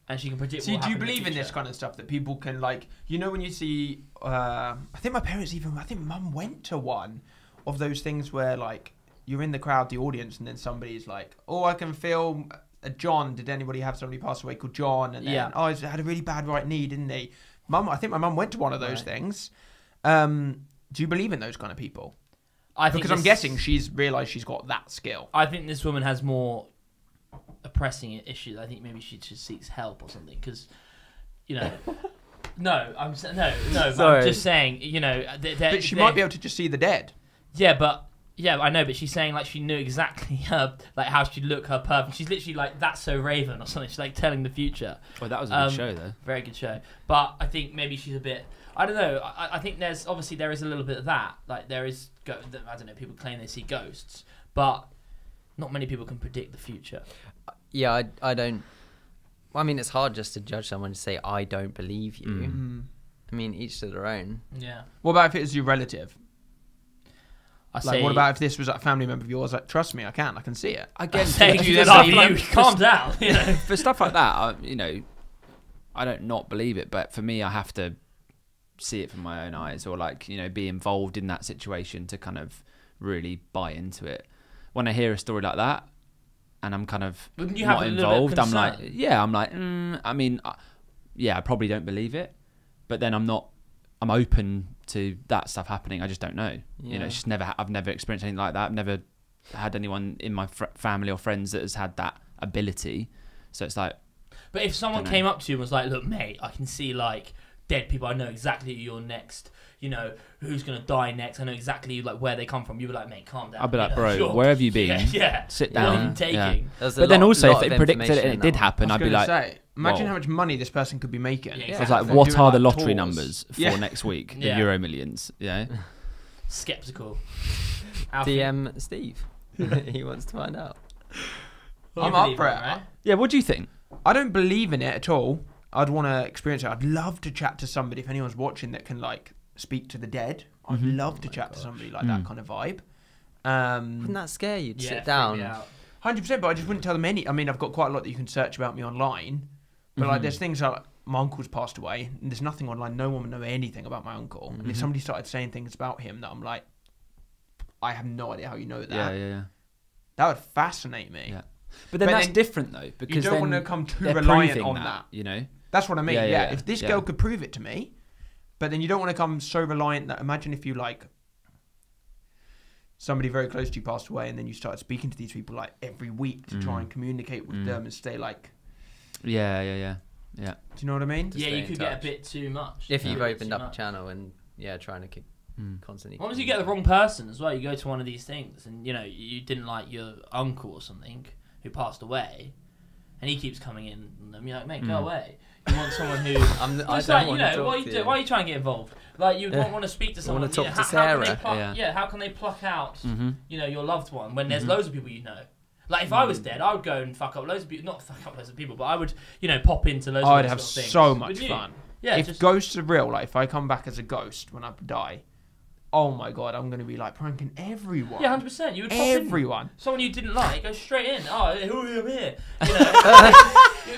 Speaker 3: and she can predict.
Speaker 2: See,
Speaker 3: what
Speaker 2: do you
Speaker 3: happened
Speaker 2: believe in
Speaker 3: the
Speaker 2: this
Speaker 3: future.
Speaker 2: kind of stuff that people can like? When you see, I think my parents I think Mum went to one of those things where like you're in the crowd, the audience, and then somebody's like, "Oh, I can feel John. Did anybody have somebody pass away called John?" And then,
Speaker 3: Yeah.
Speaker 2: "Oh, he's had a really bad right knee, didn't he?" I think my mum went to one of those
Speaker 1: Right.
Speaker 2: things. Do you believe in those kind of people?
Speaker 3: I think
Speaker 2: Because I'm
Speaker 3: this-
Speaker 2: guessing she's realised she's got that skill.
Speaker 3: I think this woman has more pressing issues. I think maybe she just seeks help or something. Because, no, I'm
Speaker 1: Sorry.
Speaker 3: just saying.
Speaker 2: But she might be able to just see the dead.
Speaker 3: Yeah, I know, but she's saying like she knew exactly like how she'd look, her perfume. She's literally like That's So Raven or something. She's like telling the future.
Speaker 4: Well, that was a good show though.
Speaker 3: Very good show. But I think maybe she's a bit. I don't know. I think there is a little bit of that. Like there is. I don't know. People claim they see ghosts, but not many people can predict the future.
Speaker 1: Yeah, I don't Well, I mean, it's hard just to judge someone and say, I don't believe you.
Speaker 2: Mm.
Speaker 1: I mean, each to their own.
Speaker 3: Yeah.
Speaker 2: What about if it was your relative?
Speaker 3: I
Speaker 2: Like,
Speaker 3: say,
Speaker 2: what about if this was like a family member of yours? Like, trust me, I can see it.
Speaker 4: Again,
Speaker 3: say,
Speaker 2: do
Speaker 3: you
Speaker 2: this
Speaker 3: love
Speaker 2: stuff
Speaker 3: you,
Speaker 2: like-
Speaker 3: calm down. You know?
Speaker 4: for stuff like that, I don't not believe it, but for me, I have to see it from my own eyes, or like, be involved in that situation to kind of really buy into it. When I hear a story like that, and I'm kind of
Speaker 3: Wouldn't you have
Speaker 4: not
Speaker 3: a little bit of
Speaker 4: involved, I'm like,
Speaker 3: concern?
Speaker 4: I mean, I probably don't believe it, but then I'm open to that stuff happening. I just don't know.
Speaker 1: Yeah.
Speaker 4: It's just I've never experienced anything like that. I've never had anyone in my family or friends that has had that ability. So it's like,
Speaker 3: But if someone
Speaker 4: Dunno.
Speaker 3: came up to you and was like, look, mate, I can see like dead people. I know exactly who you're next. Who's going to die next. I know exactly like where they come from. You'd be like, mate, calm down.
Speaker 4: I'd be like, bro,
Speaker 3: Sure.
Speaker 4: where have you been?
Speaker 3: Yeah.
Speaker 4: Sit
Speaker 3: What are
Speaker 4: down.
Speaker 3: you taking?
Speaker 4: Yeah.
Speaker 1: There's a
Speaker 4: But then
Speaker 1: lot-
Speaker 4: also,
Speaker 1: lot
Speaker 4: if
Speaker 1: of
Speaker 4: it predicted it
Speaker 1: information
Speaker 4: and
Speaker 1: in
Speaker 4: it did
Speaker 1: that one.
Speaker 4: happen, I'd be like,
Speaker 2: say, imagine
Speaker 4: whoa.
Speaker 2: how much money this person could be making.
Speaker 3: Yeah,
Speaker 4: I was
Speaker 3: exactly.
Speaker 4: like,
Speaker 2: From
Speaker 4: what
Speaker 2: doing,
Speaker 4: are the
Speaker 2: like,
Speaker 4: lottery
Speaker 2: tours.
Speaker 4: numbers for
Speaker 2: Yeah.
Speaker 4: next week?
Speaker 3: Yeah.
Speaker 4: The Euro Millions,
Speaker 3: Skeptical. Alfie,
Speaker 1: DM Steve. He wants to find out.
Speaker 3: you
Speaker 2: I'm up
Speaker 3: believe
Speaker 2: for it.
Speaker 3: right?
Speaker 4: Yeah, what do you think?
Speaker 2: I don't believe in it at all. I'd want to experience it. I'd love to chat to somebody, if anyone's watching, that can like speak to the dead. I'd love to chat to somebody like that kind of vibe.
Speaker 1: Wouldn't that scare you to
Speaker 3: Yeah,
Speaker 1: sit
Speaker 3: freak
Speaker 1: down?
Speaker 3: me out.
Speaker 2: 100%, but I just wouldn't tell them any. I mean, I've got quite a lot that you can search about me online, but like there's things like my uncle's passed away, and there's nothing online. No one would know anything about my uncle. And if somebody started saying things about him that I'm like, I have no idea how you know that.
Speaker 4: Yeah.
Speaker 2: That would fascinate me.
Speaker 4: Yeah. But then
Speaker 2: But
Speaker 4: that's
Speaker 2: then
Speaker 4: different though, because
Speaker 2: You don't
Speaker 4: then
Speaker 2: want to come too
Speaker 4: they're
Speaker 2: reliant
Speaker 4: proving
Speaker 2: on that. That's what I mean.
Speaker 4: Yeah,
Speaker 2: Yeah.
Speaker 4: yeah,
Speaker 2: If this
Speaker 4: yeah.
Speaker 2: girl could prove it to me, but then you don't want to come so reliant that. Imagine if you like somebody very close to you passed away, and then you started speaking to these people like every week to try and communicate with them and stay like.
Speaker 4: Yeah.
Speaker 2: Do you know what I mean?
Speaker 3: Yeah,
Speaker 1: stay
Speaker 3: you
Speaker 1: in
Speaker 3: could get a
Speaker 1: touch.
Speaker 3: bit too much.
Speaker 1: If
Speaker 3: Yeah.
Speaker 1: you've
Speaker 3: A bit
Speaker 1: opened
Speaker 3: too
Speaker 1: up a
Speaker 3: much.
Speaker 1: channel and trying to keep constantly.
Speaker 3: As long as you get the wrong person as well, you go to one of these things and you didn't like your uncle or something who passed away, and he keeps coming in, and you're like, mate, go away. You want someone who
Speaker 1: I
Speaker 3: just
Speaker 1: don't
Speaker 3: like
Speaker 1: want to talk to you.
Speaker 3: why are you trying to get involved? Like you don't want to speak to someone.
Speaker 1: wanna talk to
Speaker 3: How can
Speaker 1: Sarah.
Speaker 3: they pluck,
Speaker 4: Yeah.
Speaker 3: how can they pluck out your loved one when there's
Speaker 1: Mm-hmm.
Speaker 3: loads of people you know? Like if I was dead, I would go and fuck up loads of people. Not fuck up loads of people, but I would pop into loads.
Speaker 2: I'd
Speaker 3: of
Speaker 2: have
Speaker 3: those sort of things.
Speaker 2: so much
Speaker 3: Wouldn't you?
Speaker 2: fun.
Speaker 3: Yeah,
Speaker 2: if
Speaker 3: just
Speaker 2: ghosts are real, like if I come back as a ghost when I die, oh my god, I'm gonna be like pranking everyone.
Speaker 3: 100%. You would pop in.
Speaker 2: Everyone.
Speaker 3: Someone you didn't like, go straight in. Oh, who are you? I'm here.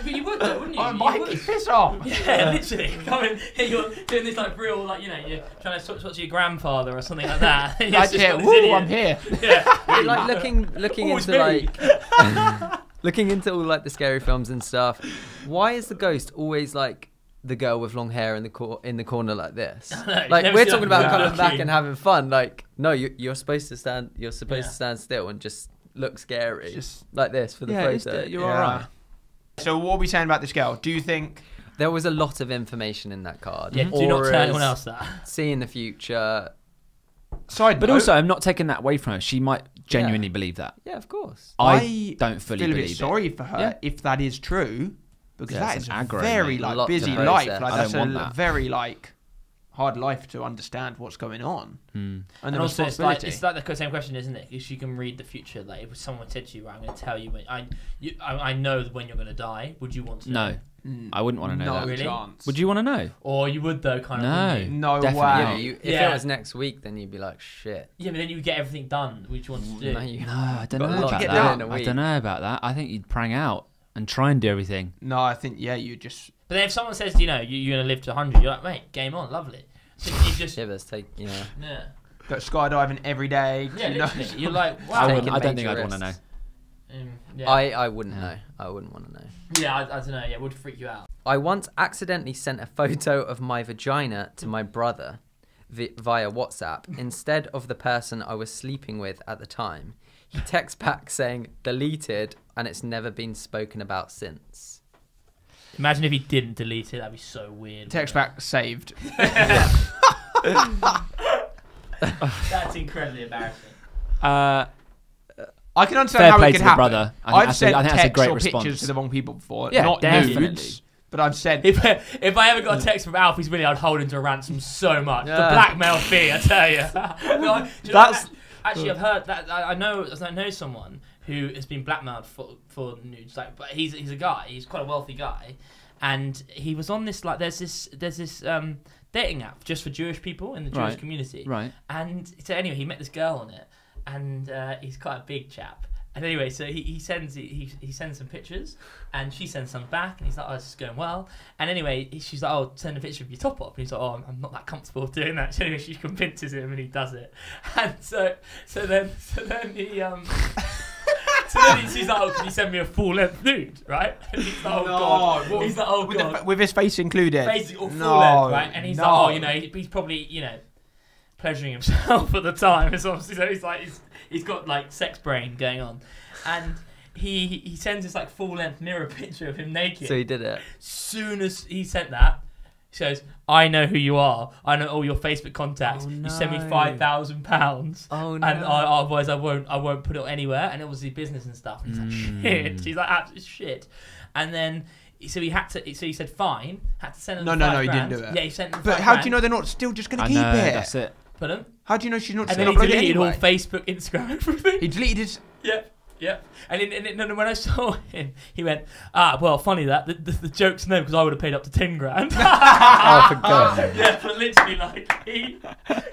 Speaker 3: But you would though, wouldn't you?
Speaker 2: Oh,
Speaker 3: You
Speaker 2: Mikey,
Speaker 3: would.
Speaker 2: piss off.
Speaker 3: Yeah, literally. Come in, you're doing this like real, like you're trying to talk to your grandfather or something like that. And you're
Speaker 2: Like,
Speaker 3: just
Speaker 2: yeah,
Speaker 3: got this
Speaker 2: woo,
Speaker 3: idiot.
Speaker 2: I'm here.
Speaker 3: Yeah.
Speaker 1: Like looking
Speaker 3: Oh, it's
Speaker 1: into
Speaker 3: me.
Speaker 1: like looking into all like the scary films and stuff. Why is the ghost always like the girl with long hair in the corner like this?
Speaker 3: I know,
Speaker 1: Like
Speaker 3: never
Speaker 1: we're
Speaker 3: seen
Speaker 1: talking
Speaker 3: that
Speaker 1: about
Speaker 3: movie.
Speaker 1: coming back and having fun. Like no, you're supposed to stand. You're supposed
Speaker 3: Yeah.
Speaker 1: to stand still and just look scary,
Speaker 2: Just-
Speaker 1: like this for the photo.
Speaker 4: you're
Speaker 2: Yeah.
Speaker 4: alright.
Speaker 2: So what are we saying about this girl? Do you think?
Speaker 1: There was a lot of information in that card.
Speaker 3: Yeah, do not tell
Speaker 1: Auras,
Speaker 3: anyone else that.
Speaker 1: Seeing the future.
Speaker 2: Side
Speaker 4: But
Speaker 2: note,
Speaker 4: also, I'm not taking that away from her. She might genuinely believe that.
Speaker 1: Yeah, of course.
Speaker 4: I don't fully
Speaker 2: feel a bit
Speaker 4: believe
Speaker 2: sorry for her
Speaker 4: Yeah.
Speaker 2: if that is true, because
Speaker 4: Yeah,
Speaker 2: that
Speaker 4: it's
Speaker 2: is
Speaker 4: an
Speaker 2: a
Speaker 4: aggro,
Speaker 2: very
Speaker 4: mate.
Speaker 2: like
Speaker 1: Lot to
Speaker 2: busy
Speaker 1: process.
Speaker 2: life.
Speaker 1: I
Speaker 2: Like
Speaker 4: don't
Speaker 2: that's
Speaker 4: want
Speaker 2: a
Speaker 4: that.
Speaker 2: very like hard life to understand what's going on.
Speaker 4: Hmm.
Speaker 2: And the
Speaker 3: And also, it's like
Speaker 2: responsibility.
Speaker 3: the same question, isn't it? If you can read the future, like if someone said to you, right, I'm going to tell you when I know when you're going to die. Would you want to know?
Speaker 4: No, I wouldn't want to know
Speaker 2: no
Speaker 4: that.
Speaker 3: Really?
Speaker 2: chance.
Speaker 4: Would you want to know?
Speaker 3: Or you would though, kind of.
Speaker 4: No.
Speaker 3: wouldn't you?
Speaker 2: No
Speaker 4: Definitely
Speaker 2: way.
Speaker 1: Yeah,
Speaker 4: not.
Speaker 1: but if
Speaker 3: Yeah.
Speaker 1: it was next week, then you'd be like, shit.
Speaker 3: Yeah, but then you would get everything done, which you want to do.
Speaker 1: No, you
Speaker 4: No, I don't
Speaker 1: Got a
Speaker 4: know
Speaker 1: lot
Speaker 4: about
Speaker 1: to
Speaker 2: get
Speaker 1: do
Speaker 4: that.
Speaker 1: in a
Speaker 4: I
Speaker 1: week.
Speaker 4: don't know about that. I think you'd prang out and try and do everything.
Speaker 2: No, I think you just
Speaker 3: But then if someone says, you're going to live to 100, you're like, mate, game on, lovely. So you just,
Speaker 1: Yeah, but it's take,
Speaker 3: yeah.
Speaker 2: go skydiving every day.
Speaker 3: Yeah,
Speaker 2: you know?
Speaker 3: literally. You're like,
Speaker 4: I
Speaker 3: wow.
Speaker 4: wouldn't. I don't
Speaker 1: major
Speaker 4: think I'd want to know.
Speaker 1: risks.
Speaker 3: Yeah.
Speaker 1: I wouldn't
Speaker 4: Yeah.
Speaker 1: know. I wouldn't want to know.
Speaker 3: Yeah, I don't know. Yeah, it would freak you out.
Speaker 1: I once accidentally sent a photo of my vagina to my brother via WhatsApp instead of the person I was sleeping with at the time. He texts back saying deleted and it's never been spoken about since.
Speaker 3: Imagine if he didn't delete it. That'd be so weird.
Speaker 2: Text back saved.
Speaker 3: That's incredibly embarrassing.
Speaker 2: I can understand
Speaker 4: Fair
Speaker 2: how
Speaker 4: play
Speaker 2: it
Speaker 4: to
Speaker 2: could
Speaker 4: the
Speaker 2: happen.
Speaker 4: brother. I think
Speaker 2: I've
Speaker 4: that's a-
Speaker 2: sent
Speaker 4: I think that's a
Speaker 2: texts
Speaker 4: great
Speaker 2: or
Speaker 4: response.
Speaker 2: pictures to the wrong people before.
Speaker 4: Yeah,
Speaker 2: not
Speaker 4: definitely.
Speaker 2: nudes, but I've said
Speaker 3: If I ever got a text from Alfie's Willie, I'd hold him to a ransom so much. The
Speaker 1: Yeah.
Speaker 3: blackmail fee, I tell you.
Speaker 1: That's-
Speaker 3: Actually, I've heard that. I know someone who has been blackmailed for nudes. Like, but he's a guy. He's quite a wealthy guy, and he was on this like there's this dating app just for Jewish people in the Jewish community.
Speaker 4: Right.
Speaker 3: And so anyway, he met this girl on it, and he's quite a big chap. And anyway, so he sends some pictures, and she sends some back, and he's like, "Oh, this is going well." And anyway, she's like, "Oh, send a picture of your top up." And he's like, "Oh, I'm not that comfortable doing that." So anyway, she convinces him, and he does it. And so then he So then she's like, "Oh, can you send me a full length nude?" Right? And he's like, "Oh god."
Speaker 2: What,
Speaker 3: he's like, "Oh god."
Speaker 2: With his face included.
Speaker 3: Basically, all full length, right? And he's like, "Oh, you know, he's probably, you know, pleasuring himself at the time." It's obviously so he's like he's got like sex brain going on, and he sends this like full length mirror picture of him naked.
Speaker 1: So he did it.
Speaker 3: Soon as he sent that, he says, "I know who you are. I know all your Facebook contacts.
Speaker 1: Oh,
Speaker 3: You send me
Speaker 1: no.
Speaker 3: £5,000.
Speaker 1: Oh no.
Speaker 3: And otherwise I won't put it anywhere." And it was his business and stuff. And he's like, "Shit." She's like, "Absolute shit." And then so he said fine. Had to send him
Speaker 2: No, he didn't do it.
Speaker 3: Yeah, he sent him.
Speaker 2: But how do you know they're not still just going to keep it?
Speaker 4: That's it.
Speaker 3: Pardon?
Speaker 2: How do you know she's not
Speaker 3: And
Speaker 2: still
Speaker 3: then he
Speaker 2: uploading it
Speaker 3: deleted all
Speaker 2: anyway?
Speaker 3: Facebook, Instagram, everything.
Speaker 2: He deleted his...
Speaker 3: Yeah. And when I saw him, he went, well, funny that. The joke's no, because I would have paid up to 10 grand.
Speaker 1: Oh, for God's sake.
Speaker 3: Yeah, but literally, like,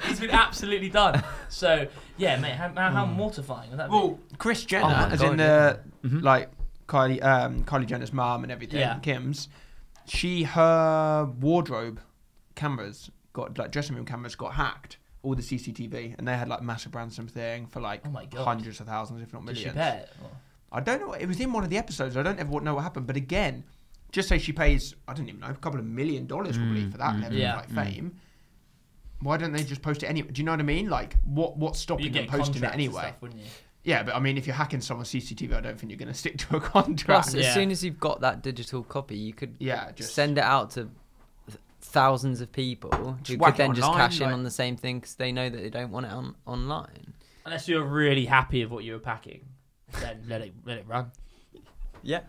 Speaker 3: he's been absolutely done. So, yeah, mate, how mortifying would that be?
Speaker 2: Well, Kris Jenner,
Speaker 1: Oh my
Speaker 2: as
Speaker 1: God,
Speaker 2: in
Speaker 1: yeah.
Speaker 2: like Kylie Jenner's mum and everything,
Speaker 3: Yeah.
Speaker 2: Kim's, her wardrobe cameras like dressing room cameras got hacked, all the CCTV, and they had like massive ransom thing for like
Speaker 3: Oh my God.
Speaker 2: hundreds of thousands, if not
Speaker 3: Did she
Speaker 2: millions.
Speaker 3: pay it? Or-
Speaker 2: I don't know. It was in one of the episodes. I don't ever know what happened. But again, just say she pays, I don't even know, a couple of $1 million probably for that level
Speaker 3: Yeah.
Speaker 2: of like fame. Why don't they just post it anyway? Do you know what I mean? Like, what's stopping
Speaker 3: You'd
Speaker 2: them
Speaker 3: get
Speaker 2: posting it
Speaker 3: contracts and
Speaker 2: anyway?
Speaker 3: stuff, wouldn't you?
Speaker 2: Yeah, but I mean, if you're hacking someone's CCTV, I don't think you're going to stick to a contract.
Speaker 1: Plus,
Speaker 3: Yeah.
Speaker 1: as soon as you've got that digital copy, you could
Speaker 2: Just
Speaker 1: send it out to thousands of people who
Speaker 2: whack
Speaker 1: could
Speaker 2: it
Speaker 1: then just
Speaker 2: online,
Speaker 1: cash in
Speaker 2: like-
Speaker 1: on the same thing because they know that they don't want it online.
Speaker 3: Unless you're really happy of what you were packing, then let it run.
Speaker 1: Yeah.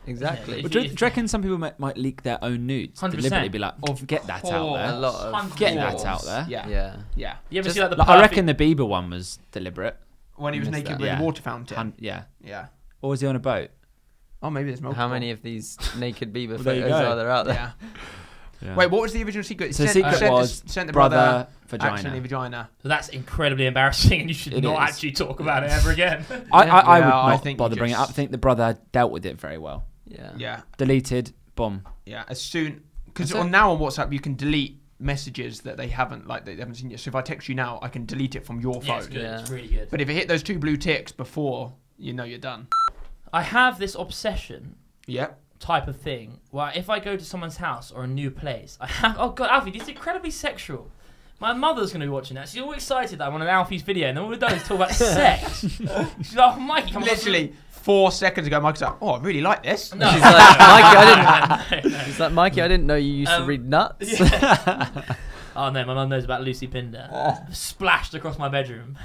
Speaker 1: Exactly.
Speaker 3: Yeah,
Speaker 4: Well, do you reckon some people might leak their own nudes?
Speaker 3: 100%.
Speaker 4: Deliberately be like, get that out there.
Speaker 1: A lot of
Speaker 4: Get
Speaker 3: course.
Speaker 4: that out there.
Speaker 2: Yeah.
Speaker 1: Yeah.
Speaker 2: Yeah.
Speaker 3: You ever
Speaker 1: Just
Speaker 3: see like the
Speaker 4: Like,
Speaker 3: perfect...
Speaker 4: I reckon the Bieber one was deliberate.
Speaker 2: When he was
Speaker 1: Missed
Speaker 2: naked
Speaker 1: that.
Speaker 2: with
Speaker 4: Yeah.
Speaker 2: the water fountain.
Speaker 4: Yeah.
Speaker 2: Yeah.
Speaker 4: Or was he on a boat?
Speaker 2: Oh, maybe there's multiple.
Speaker 1: How many of these naked Bieber
Speaker 4: Well, there you
Speaker 1: photos
Speaker 4: go.
Speaker 1: are there out there?
Speaker 2: Yeah.
Speaker 4: Yeah.
Speaker 2: Wait, what was the original secret?
Speaker 4: So the secret was
Speaker 2: sent the
Speaker 4: brother
Speaker 2: accidentally
Speaker 4: vagina.
Speaker 2: vagina.
Speaker 3: So that's incredibly embarrassing, and you should
Speaker 4: It
Speaker 3: not
Speaker 4: is.
Speaker 3: actually talk about it ever again.
Speaker 4: I would
Speaker 2: Yeah, I
Speaker 4: not
Speaker 2: think
Speaker 4: bother
Speaker 2: you
Speaker 4: bringing it up.
Speaker 2: just-
Speaker 4: I think the brother dealt with it very well.
Speaker 1: Yeah.
Speaker 2: Yeah.
Speaker 4: Deleted, boom.
Speaker 2: Yeah. As soon because
Speaker 4: That's it.
Speaker 2: now on WhatsApp you can delete messages that they haven't seen yet. So if I text you now, I can delete it from your
Speaker 3: Yeah, it's
Speaker 2: phone.
Speaker 3: good.
Speaker 1: Yeah.
Speaker 3: It's really good.
Speaker 2: But if it hit those 2 blue ticks before, you know you're done.
Speaker 3: I have this obsession
Speaker 2: Yep.
Speaker 3: type of thing where if I go to someone's house or a new place, I have... Oh, God, Alfie, this is incredibly sexual. My mother's going to be watching that. She's all excited that I'm on an Alfie's video, and then all we've done is talk about sex. She's like, "Oh, Mikey, come on."
Speaker 2: Literally 4 seconds ago, Mike's like, "Oh, I really like this."
Speaker 3: No.
Speaker 1: She's like, Mikey, I didn't.
Speaker 3: No, no.
Speaker 1: She's like, Mikey, I didn't know you used to read nuts.
Speaker 3: Yeah. Oh no, my mum knows about Lucy Pinder. Splashed across my bedroom.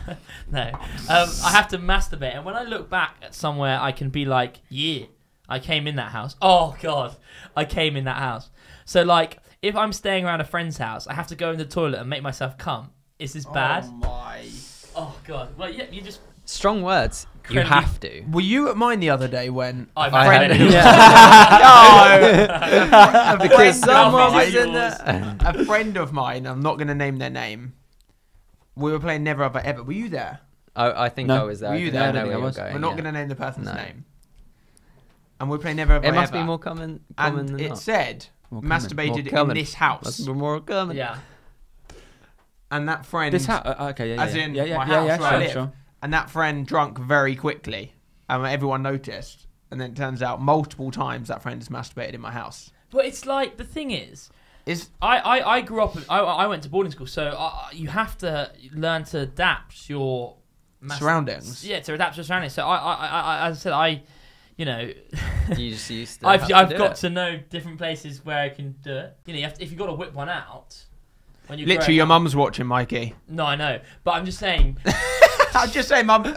Speaker 3: No, I have to masturbate, and when I look back at somewhere, I can be like, "Yeah, I came in that house." Oh God, I came in that house. So like, if I'm staying around a friend's house, I have to go in the toilet and make myself come. Is this bad?
Speaker 2: Oh my.
Speaker 3: Oh God. Well, yeah, you just.
Speaker 1: Strong words. You
Speaker 3: Incredibly-
Speaker 1: have to.
Speaker 2: Were you at mine the other day when
Speaker 3: I
Speaker 2: a friend?
Speaker 1: Yeah.
Speaker 2: No,
Speaker 1: Because
Speaker 2: a friend of
Speaker 1: someone
Speaker 2: mine-
Speaker 1: was in there.
Speaker 2: a friend of mine. I'm not going to name their name. We were playing Never Ever Ever. Were you there?
Speaker 1: I think
Speaker 4: No.
Speaker 1: I was there.
Speaker 2: Were you
Speaker 1: I
Speaker 2: there? I
Speaker 1: know
Speaker 2: don't
Speaker 1: where
Speaker 4: think I
Speaker 1: you're
Speaker 4: was.
Speaker 1: going,
Speaker 2: We're not
Speaker 1: yeah.
Speaker 2: going to name the person's
Speaker 1: No.
Speaker 2: name. And we're playing Never Ever
Speaker 1: It must
Speaker 2: Ever.
Speaker 1: be more common
Speaker 2: And
Speaker 1: than
Speaker 2: it
Speaker 1: not.
Speaker 2: said
Speaker 4: More common.
Speaker 2: masturbated
Speaker 1: More common.
Speaker 2: in this
Speaker 1: Must
Speaker 2: house.
Speaker 1: be more common.
Speaker 3: Yeah.
Speaker 2: And that friend,
Speaker 4: This house. Okay, yeah,
Speaker 2: As
Speaker 4: yeah.
Speaker 2: in
Speaker 4: yeah, yeah,
Speaker 2: my
Speaker 4: yeah,
Speaker 2: house
Speaker 4: yeah,
Speaker 2: where I
Speaker 4: sure,
Speaker 2: live.
Speaker 4: sure.
Speaker 2: and that friend drunk very quickly. And everyone noticed. And then it turns out multiple times that friend has masturbated in my house.
Speaker 3: But it's like the thing is.
Speaker 2: Is
Speaker 3: I grew up. I went to boarding school, so you have to learn to adapt your
Speaker 2: surroundings.
Speaker 3: Yeah, to adapt your surroundings. So I as I said, you know,
Speaker 1: You just used to.
Speaker 3: I've
Speaker 1: have to do
Speaker 3: got
Speaker 1: it.
Speaker 3: to know different places where I can do it. You know, if you've got to whip one out when you
Speaker 2: Literally, your mum's watching, Mikey.
Speaker 3: No, I know, but I'm just saying.
Speaker 2: I'm just saying, mum.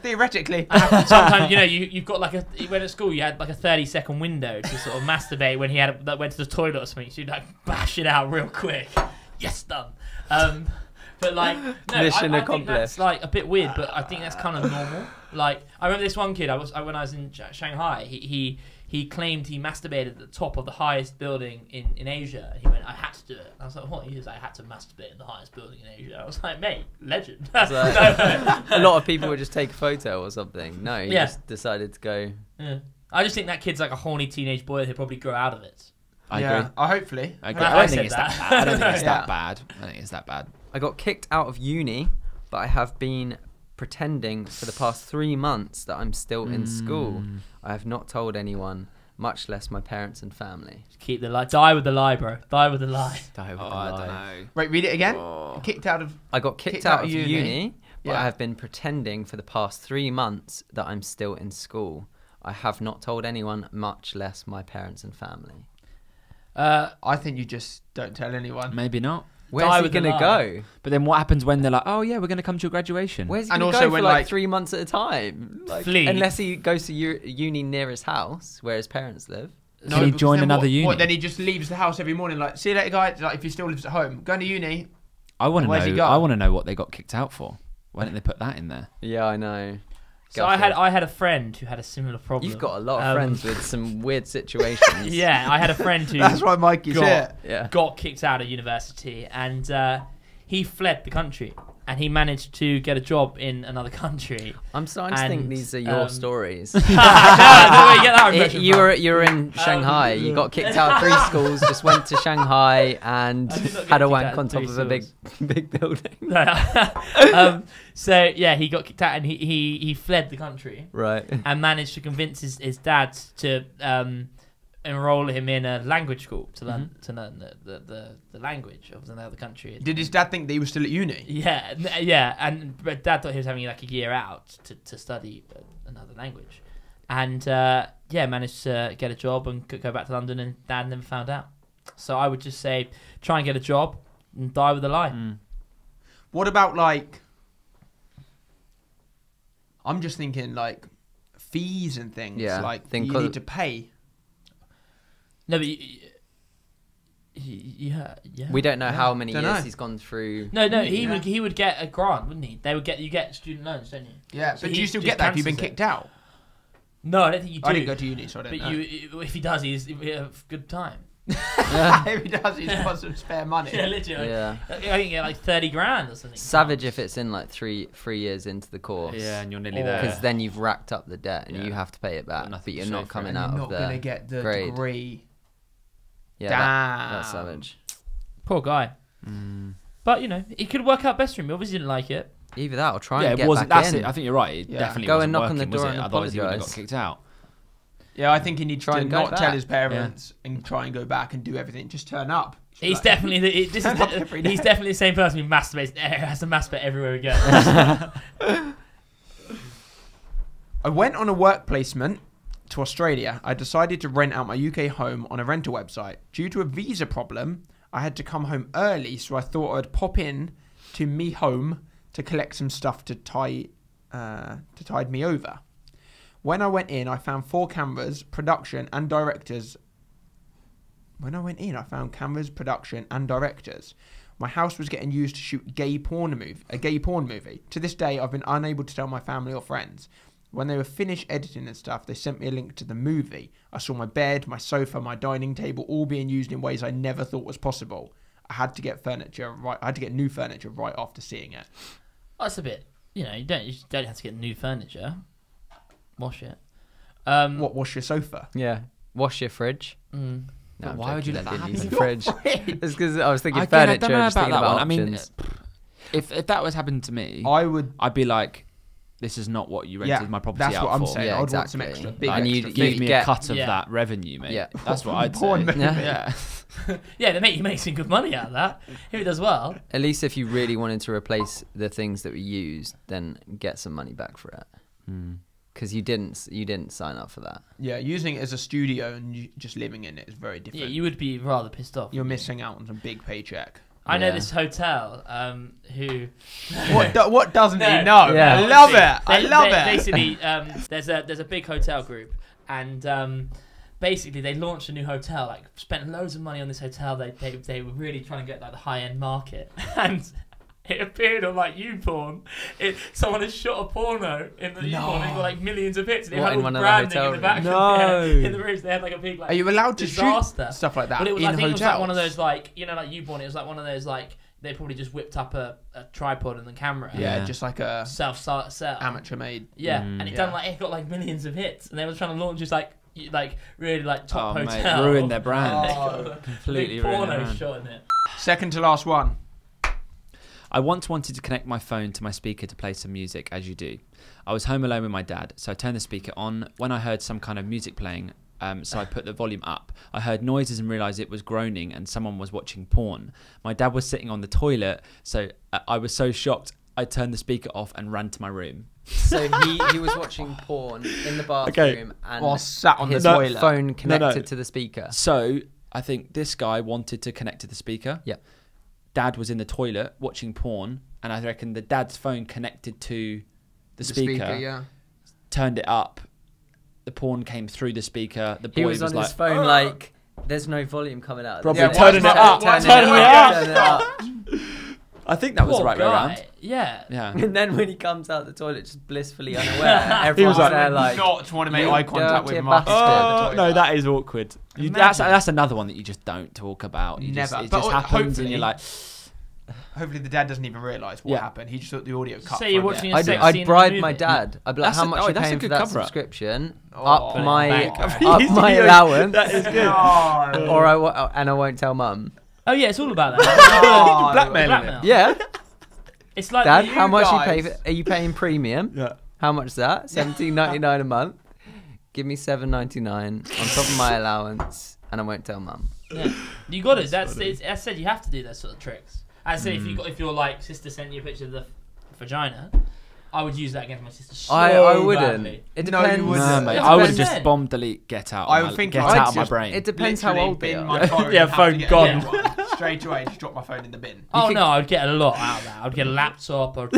Speaker 2: Theoretically,
Speaker 3: Sometimes you know you've got like when at school you had like a 30-second window to sort of masturbate when he went to the toilet or something. So you'd like bash it out real quick. Yes, done. But But like, no,
Speaker 1: Mission
Speaker 3: I think
Speaker 1: accomplished.
Speaker 3: that's like a bit weird, but I think that's kind of normal. Like, I remember this one kid. When I was in Shanghai. He claimed he masturbated at the top of the highest building in Asia. He went, I had to do it. I was like, what? He was like, I had to masturbate in the highest building in Asia. I was like, mate, legend.
Speaker 1: Like, a lot of people would just take a photo or something. No, he just decided to go.
Speaker 3: Yeah. I just think that kid's like a horny teenage boy. He'll probably grow out of it.
Speaker 4: I agree.
Speaker 2: Hopefully.
Speaker 4: I don't think it's that bad. I don't think it's that bad. I think it's that bad.
Speaker 1: I got kicked out of uni, but I have been pretending for the past 3 months that I'm still in school. I have not told anyone, much less my parents and family.
Speaker 3: Keep the lie. Die with the lie, bro. Die with the lie.
Speaker 1: Die with the
Speaker 4: I
Speaker 1: lie.
Speaker 4: don't know.
Speaker 2: Wait, read it again.
Speaker 4: Oh.
Speaker 1: I got kicked out of uni, but
Speaker 2: Yeah.
Speaker 1: I have been pretending for the past 3 months that I'm still in school. I have not told anyone, much less my parents and family.
Speaker 2: I think you just don't tell anyone.
Speaker 4: Maybe not.
Speaker 1: Where's he going to go?
Speaker 4: But then what happens when they're like, oh yeah, we're going to come to your graduation?
Speaker 1: Where's he
Speaker 2: And
Speaker 1: going to
Speaker 2: also
Speaker 1: go for
Speaker 2: when,
Speaker 1: like
Speaker 2: like
Speaker 1: 3 months at a time? Like,
Speaker 3: Flee.
Speaker 1: unless he goes to uni near his house, where his parents live.
Speaker 4: Can he
Speaker 2: because
Speaker 4: join
Speaker 2: then
Speaker 4: another uni?
Speaker 2: What, then he just leaves the house every morning like, see you later, guys. Like, if he still lives at home, going to uni.
Speaker 4: I want to
Speaker 2: Where's he
Speaker 4: know.
Speaker 2: go?
Speaker 4: I want to know what they got kicked out for. Why didn't they put that in there?
Speaker 1: Yeah, I know.
Speaker 3: So I had a friend who had a similar problem.
Speaker 1: You've got a lot of friends with some weird situations.
Speaker 3: Yeah, I had a friend who
Speaker 2: That's why Mikey's here.
Speaker 1: Yeah.
Speaker 3: got kicked out of university, and he fled the country, and he managed to get a job in another country.
Speaker 1: I'm starting to think these are your stories.
Speaker 3: I don't know where you get that impression
Speaker 1: You
Speaker 3: from.
Speaker 1: were in Shanghai. You got kicked out of 3 schools. Just went to Shanghai and
Speaker 3: I did not get
Speaker 1: had a
Speaker 3: kicked
Speaker 1: wank
Speaker 3: out
Speaker 1: on
Speaker 3: of
Speaker 1: top
Speaker 3: 3
Speaker 1: of a big building.
Speaker 3: So yeah, he got kicked out, and he fled the country
Speaker 1: Right.
Speaker 3: and managed to convince his dad to enroll him in a language school to learn the language of another country.
Speaker 2: Did his dad think that he was still at uni?
Speaker 3: Yeah, but Dad thought he was having like a year out to study another language, and managed to get a job and could go back to London, and Dad never found out. So I would just say, try and get a job and die with a lie.
Speaker 2: What about like? I'm just thinking like fees and things.
Speaker 1: Yeah,
Speaker 2: like
Speaker 1: think
Speaker 2: you need to pay.
Speaker 3: No, but yeah.
Speaker 1: We don't know how many
Speaker 2: Don't
Speaker 1: years
Speaker 2: know.
Speaker 1: he's gone through.
Speaker 3: No, he would get a grant, wouldn't he? You get student loans, don't you?
Speaker 2: Yeah,
Speaker 3: So
Speaker 2: but do
Speaker 3: he
Speaker 2: you still
Speaker 3: just
Speaker 2: get that if you've been
Speaker 3: cancels it.
Speaker 2: kicked out?
Speaker 3: No, I don't think you do.
Speaker 2: I didn't go to uni, so I don't
Speaker 3: But
Speaker 2: know.
Speaker 3: if he does, he's a good time.
Speaker 2: If he does, he's got some spare money.
Speaker 3: Yeah, literally.
Speaker 1: Yeah.
Speaker 3: I can get like 30 grand or something.
Speaker 1: Savage if it's in like three years into the course.
Speaker 4: Yeah, and you're nearly
Speaker 3: Or-
Speaker 4: there.
Speaker 1: Because then you've racked up the debt and
Speaker 4: Yeah.
Speaker 1: you have to pay it back,
Speaker 4: nothing
Speaker 1: but
Speaker 4: to
Speaker 1: you're
Speaker 4: show
Speaker 1: not
Speaker 4: for
Speaker 1: coming
Speaker 4: it.
Speaker 1: out
Speaker 2: You're
Speaker 1: of
Speaker 2: not going to
Speaker 1: the
Speaker 2: get the
Speaker 1: grade.
Speaker 2: degree.
Speaker 1: Yeah, that's
Speaker 2: Damn.
Speaker 1: savage.
Speaker 3: Poor guy. But it could work out best for him. He obviously didn't like it.
Speaker 1: Either that or try
Speaker 4: Yeah,
Speaker 1: and
Speaker 4: it
Speaker 1: get
Speaker 4: wasn't.
Speaker 1: back
Speaker 4: That's
Speaker 1: in.
Speaker 4: it. I think you're right. It
Speaker 2: Yeah.
Speaker 4: definitely
Speaker 1: Go
Speaker 4: wasn't
Speaker 1: and knock on the
Speaker 4: working, was
Speaker 1: door
Speaker 4: it?
Speaker 1: and
Speaker 4: Otherwise, he would have got
Speaker 1: apologise.
Speaker 4: kicked out.
Speaker 2: Yeah, I think he needs
Speaker 1: Try
Speaker 2: to
Speaker 1: and go
Speaker 2: not tell
Speaker 1: back.
Speaker 2: his parents and try and go back and do everything. Just turn up. Just be
Speaker 3: He's
Speaker 2: like,
Speaker 3: definitely
Speaker 2: Turn up every day.
Speaker 3: he's definitely the same person who masturbates. Has to masturbate everywhere he goes.
Speaker 2: I went on a work placement to Australia. I decided to rent out my UK home on a rental website. Due to a visa problem, I had to come home early, so I thought I'd pop in to me home to collect some stuff to tide me over. When I went in, I found 4 cameras, production and directors. When I went in, I found cameras, production and directors. My house was getting used to shoot a gay porn movie. To this day, I've been unable to tell my family or friends. When they were finished editing and stuff, they sent me a link to the movie. I saw my bed, my sofa, my dining table all being used in ways I never thought was possible. I had to get new furniture right after seeing it.
Speaker 3: That's a bit. You don't have to get new furniture. Wash it.
Speaker 2: What? Wash your sofa?
Speaker 1: Yeah. Wash your fridge.
Speaker 3: Mm.
Speaker 1: No, I'm
Speaker 4: Why would you
Speaker 1: joking,
Speaker 4: let that
Speaker 1: didn't use
Speaker 4: happen?
Speaker 1: the fridge. It's because I was thinking
Speaker 4: Again, I
Speaker 1: furniture.
Speaker 4: don't know
Speaker 1: just
Speaker 4: about
Speaker 1: thinking
Speaker 4: that one.
Speaker 1: about
Speaker 4: I mean,
Speaker 1: options.
Speaker 4: if that was happening to me,
Speaker 2: I'd
Speaker 4: be like, this is not what you rented my property
Speaker 2: that's
Speaker 4: out
Speaker 2: what I'm
Speaker 4: for.
Speaker 2: saying.
Speaker 1: Yeah,
Speaker 2: I would want some
Speaker 1: exactly.
Speaker 2: extra, big
Speaker 4: Like,
Speaker 1: And
Speaker 2: extra.
Speaker 1: you'd
Speaker 4: give me
Speaker 1: get-
Speaker 4: a cut of
Speaker 3: Yeah.
Speaker 4: that revenue, mate.
Speaker 1: Yeah.
Speaker 4: That's what I'd say.
Speaker 2: Porn movie.
Speaker 4: Yeah.
Speaker 3: Yeah, he makes some good money out of that. If he does well.
Speaker 1: At least if you really wanted to replace the things that we used, then get some money back for it. Because you didn't sign up for that.
Speaker 2: Yeah, using it as a studio and just living in it is very
Speaker 3: Yeah,
Speaker 2: different.
Speaker 3: you would be rather pissed off.
Speaker 2: You're missing out on some big paycheck.
Speaker 3: I know
Speaker 1: Yeah.
Speaker 3: this hotel who.
Speaker 2: What doesn't
Speaker 3: No.
Speaker 2: he know?
Speaker 1: Yeah.
Speaker 2: I love it. I love it.
Speaker 3: Basically, there's a big hotel group, and basically they launched a new hotel. Like, spent loads of money on this hotel. They were really trying to get like the high end market, and it appeared on like YouPorn. Someone had shot a porno in the YouPorn and it got like millions of hits. And they
Speaker 1: What,
Speaker 3: had
Speaker 1: in
Speaker 3: all
Speaker 1: one of the
Speaker 3: branding
Speaker 1: hotel
Speaker 3: in the back.
Speaker 4: No.
Speaker 3: In the rooms, they had like a big like.
Speaker 2: Are you allowed to
Speaker 3: disaster.
Speaker 2: shoot stuff like that
Speaker 3: But it was,
Speaker 2: in
Speaker 3: I think
Speaker 2: hotels?
Speaker 3: it was like one of those like like YouPorn. It was like one of those like they probably just whipped up a tripod and the camera.
Speaker 2: Yeah, just like a
Speaker 3: Self-set.
Speaker 2: amateur made.
Speaker 3: Yeah, and it done like it got like millions of hits, and they were trying to launch just like really like top hotel.
Speaker 4: Mate, ruined their brand.
Speaker 3: Oh,
Speaker 4: Completely
Speaker 3: big
Speaker 4: ruined their
Speaker 3: porno
Speaker 4: brand.
Speaker 3: shot in it.
Speaker 2: Second to last one.
Speaker 4: I once wanted to connect my phone to my speaker to play some music, as you do. I was home alone with my dad, so I turned the speaker on. When I heard some kind of music playing, so I put the volume up. I heard noises and realised it was groaning and someone was watching porn. My dad was sitting on the toilet, so I was so shocked I turned the speaker off and ran to my room.
Speaker 1: So he was watching porn in the bathroom and
Speaker 2: While sat on the
Speaker 1: his
Speaker 2: toilet.
Speaker 1: phone connected to the speaker.
Speaker 4: So I think this guy wanted to connect to the speaker.
Speaker 1: Yeah.
Speaker 4: Dad was in the toilet watching porn, and I reckon the dad's phone connected to the speaker,
Speaker 2: yeah.
Speaker 4: turned it up. The porn came through the speaker. The boy
Speaker 1: He was on
Speaker 4: like,
Speaker 1: his phone like, there's no volume coming out.
Speaker 4: Probably
Speaker 2: Yeah,
Speaker 4: turning it up.
Speaker 1: Turning it up.
Speaker 4: I think that was the
Speaker 3: Poor
Speaker 4: right way
Speaker 3: guy.
Speaker 4: around.
Speaker 3: Yeah.
Speaker 4: Yeah.
Speaker 1: And then when he comes out the toilet, just blissfully unaware,
Speaker 2: He
Speaker 1: everyone's
Speaker 2: was
Speaker 1: there like,
Speaker 2: not want to make
Speaker 1: you
Speaker 2: eye contact
Speaker 1: dirty
Speaker 2: with him
Speaker 1: bastard.
Speaker 2: after.
Speaker 4: Oh no, that is awkward. That's
Speaker 3: Imagine.
Speaker 4: another one that you just don't talk about. You
Speaker 2: Never.
Speaker 4: Just, it
Speaker 2: But
Speaker 4: just happens, and
Speaker 2: hopefully-
Speaker 4: you're like,
Speaker 2: Hopefully the dad doesn't even realise what
Speaker 4: Yeah.
Speaker 2: happened. He just thought the audio cut.
Speaker 3: Say you're
Speaker 2: from
Speaker 3: watching
Speaker 2: it.
Speaker 3: a sex
Speaker 1: I'd
Speaker 3: scene in
Speaker 1: bribe
Speaker 3: the
Speaker 1: my
Speaker 3: movie.
Speaker 1: dad. I'd be like,
Speaker 4: That's
Speaker 1: how
Speaker 4: a-
Speaker 1: much
Speaker 4: oh,
Speaker 1: are you
Speaker 4: that's a
Speaker 1: paying for
Speaker 4: good
Speaker 1: that
Speaker 4: cover-up.
Speaker 1: subscription?
Speaker 2: Oh,
Speaker 1: Up my
Speaker 3: bank.
Speaker 1: up my allowance,
Speaker 4: that is good.
Speaker 2: No.
Speaker 1: or I won't tell mum.
Speaker 3: Oh yeah, it's all about that.
Speaker 2: No.
Speaker 3: Blackmail.
Speaker 1: Yeah,
Speaker 3: It's like
Speaker 1: Dad,
Speaker 3: you
Speaker 1: how much
Speaker 2: guys-
Speaker 1: you pay? Are you paying premium?
Speaker 4: Yeah.
Speaker 1: How much is that? $17.99 a month. Give me $7.99 on top of my allowance, and I won't tell mum.
Speaker 3: Yeah. You got it. I said you have to do that sort of tricks. I said if your like sister sent you a picture of the vagina, I would use that against my sister. So
Speaker 1: I wouldn't.
Speaker 3: badly.
Speaker 1: It
Speaker 2: No, you
Speaker 1: depends.
Speaker 2: wouldn't.
Speaker 4: No, mate,
Speaker 3: It
Speaker 4: I would
Speaker 3: depends.
Speaker 4: just bomb, delete, get out.
Speaker 2: I
Speaker 4: of
Speaker 2: would
Speaker 4: my,
Speaker 2: think
Speaker 4: get
Speaker 2: I'd
Speaker 4: out of my
Speaker 2: just-
Speaker 4: brain.
Speaker 1: It depends how
Speaker 2: Literally
Speaker 1: old they
Speaker 2: bin
Speaker 1: are.
Speaker 2: my phone
Speaker 4: Yeah,
Speaker 2: and have
Speaker 4: phone
Speaker 2: to get
Speaker 4: gone.
Speaker 2: another one. Straight away, just drop my phone in the bin.
Speaker 3: Oh
Speaker 1: could-
Speaker 3: no, I'd get a lot out of that. I'd get a laptop or.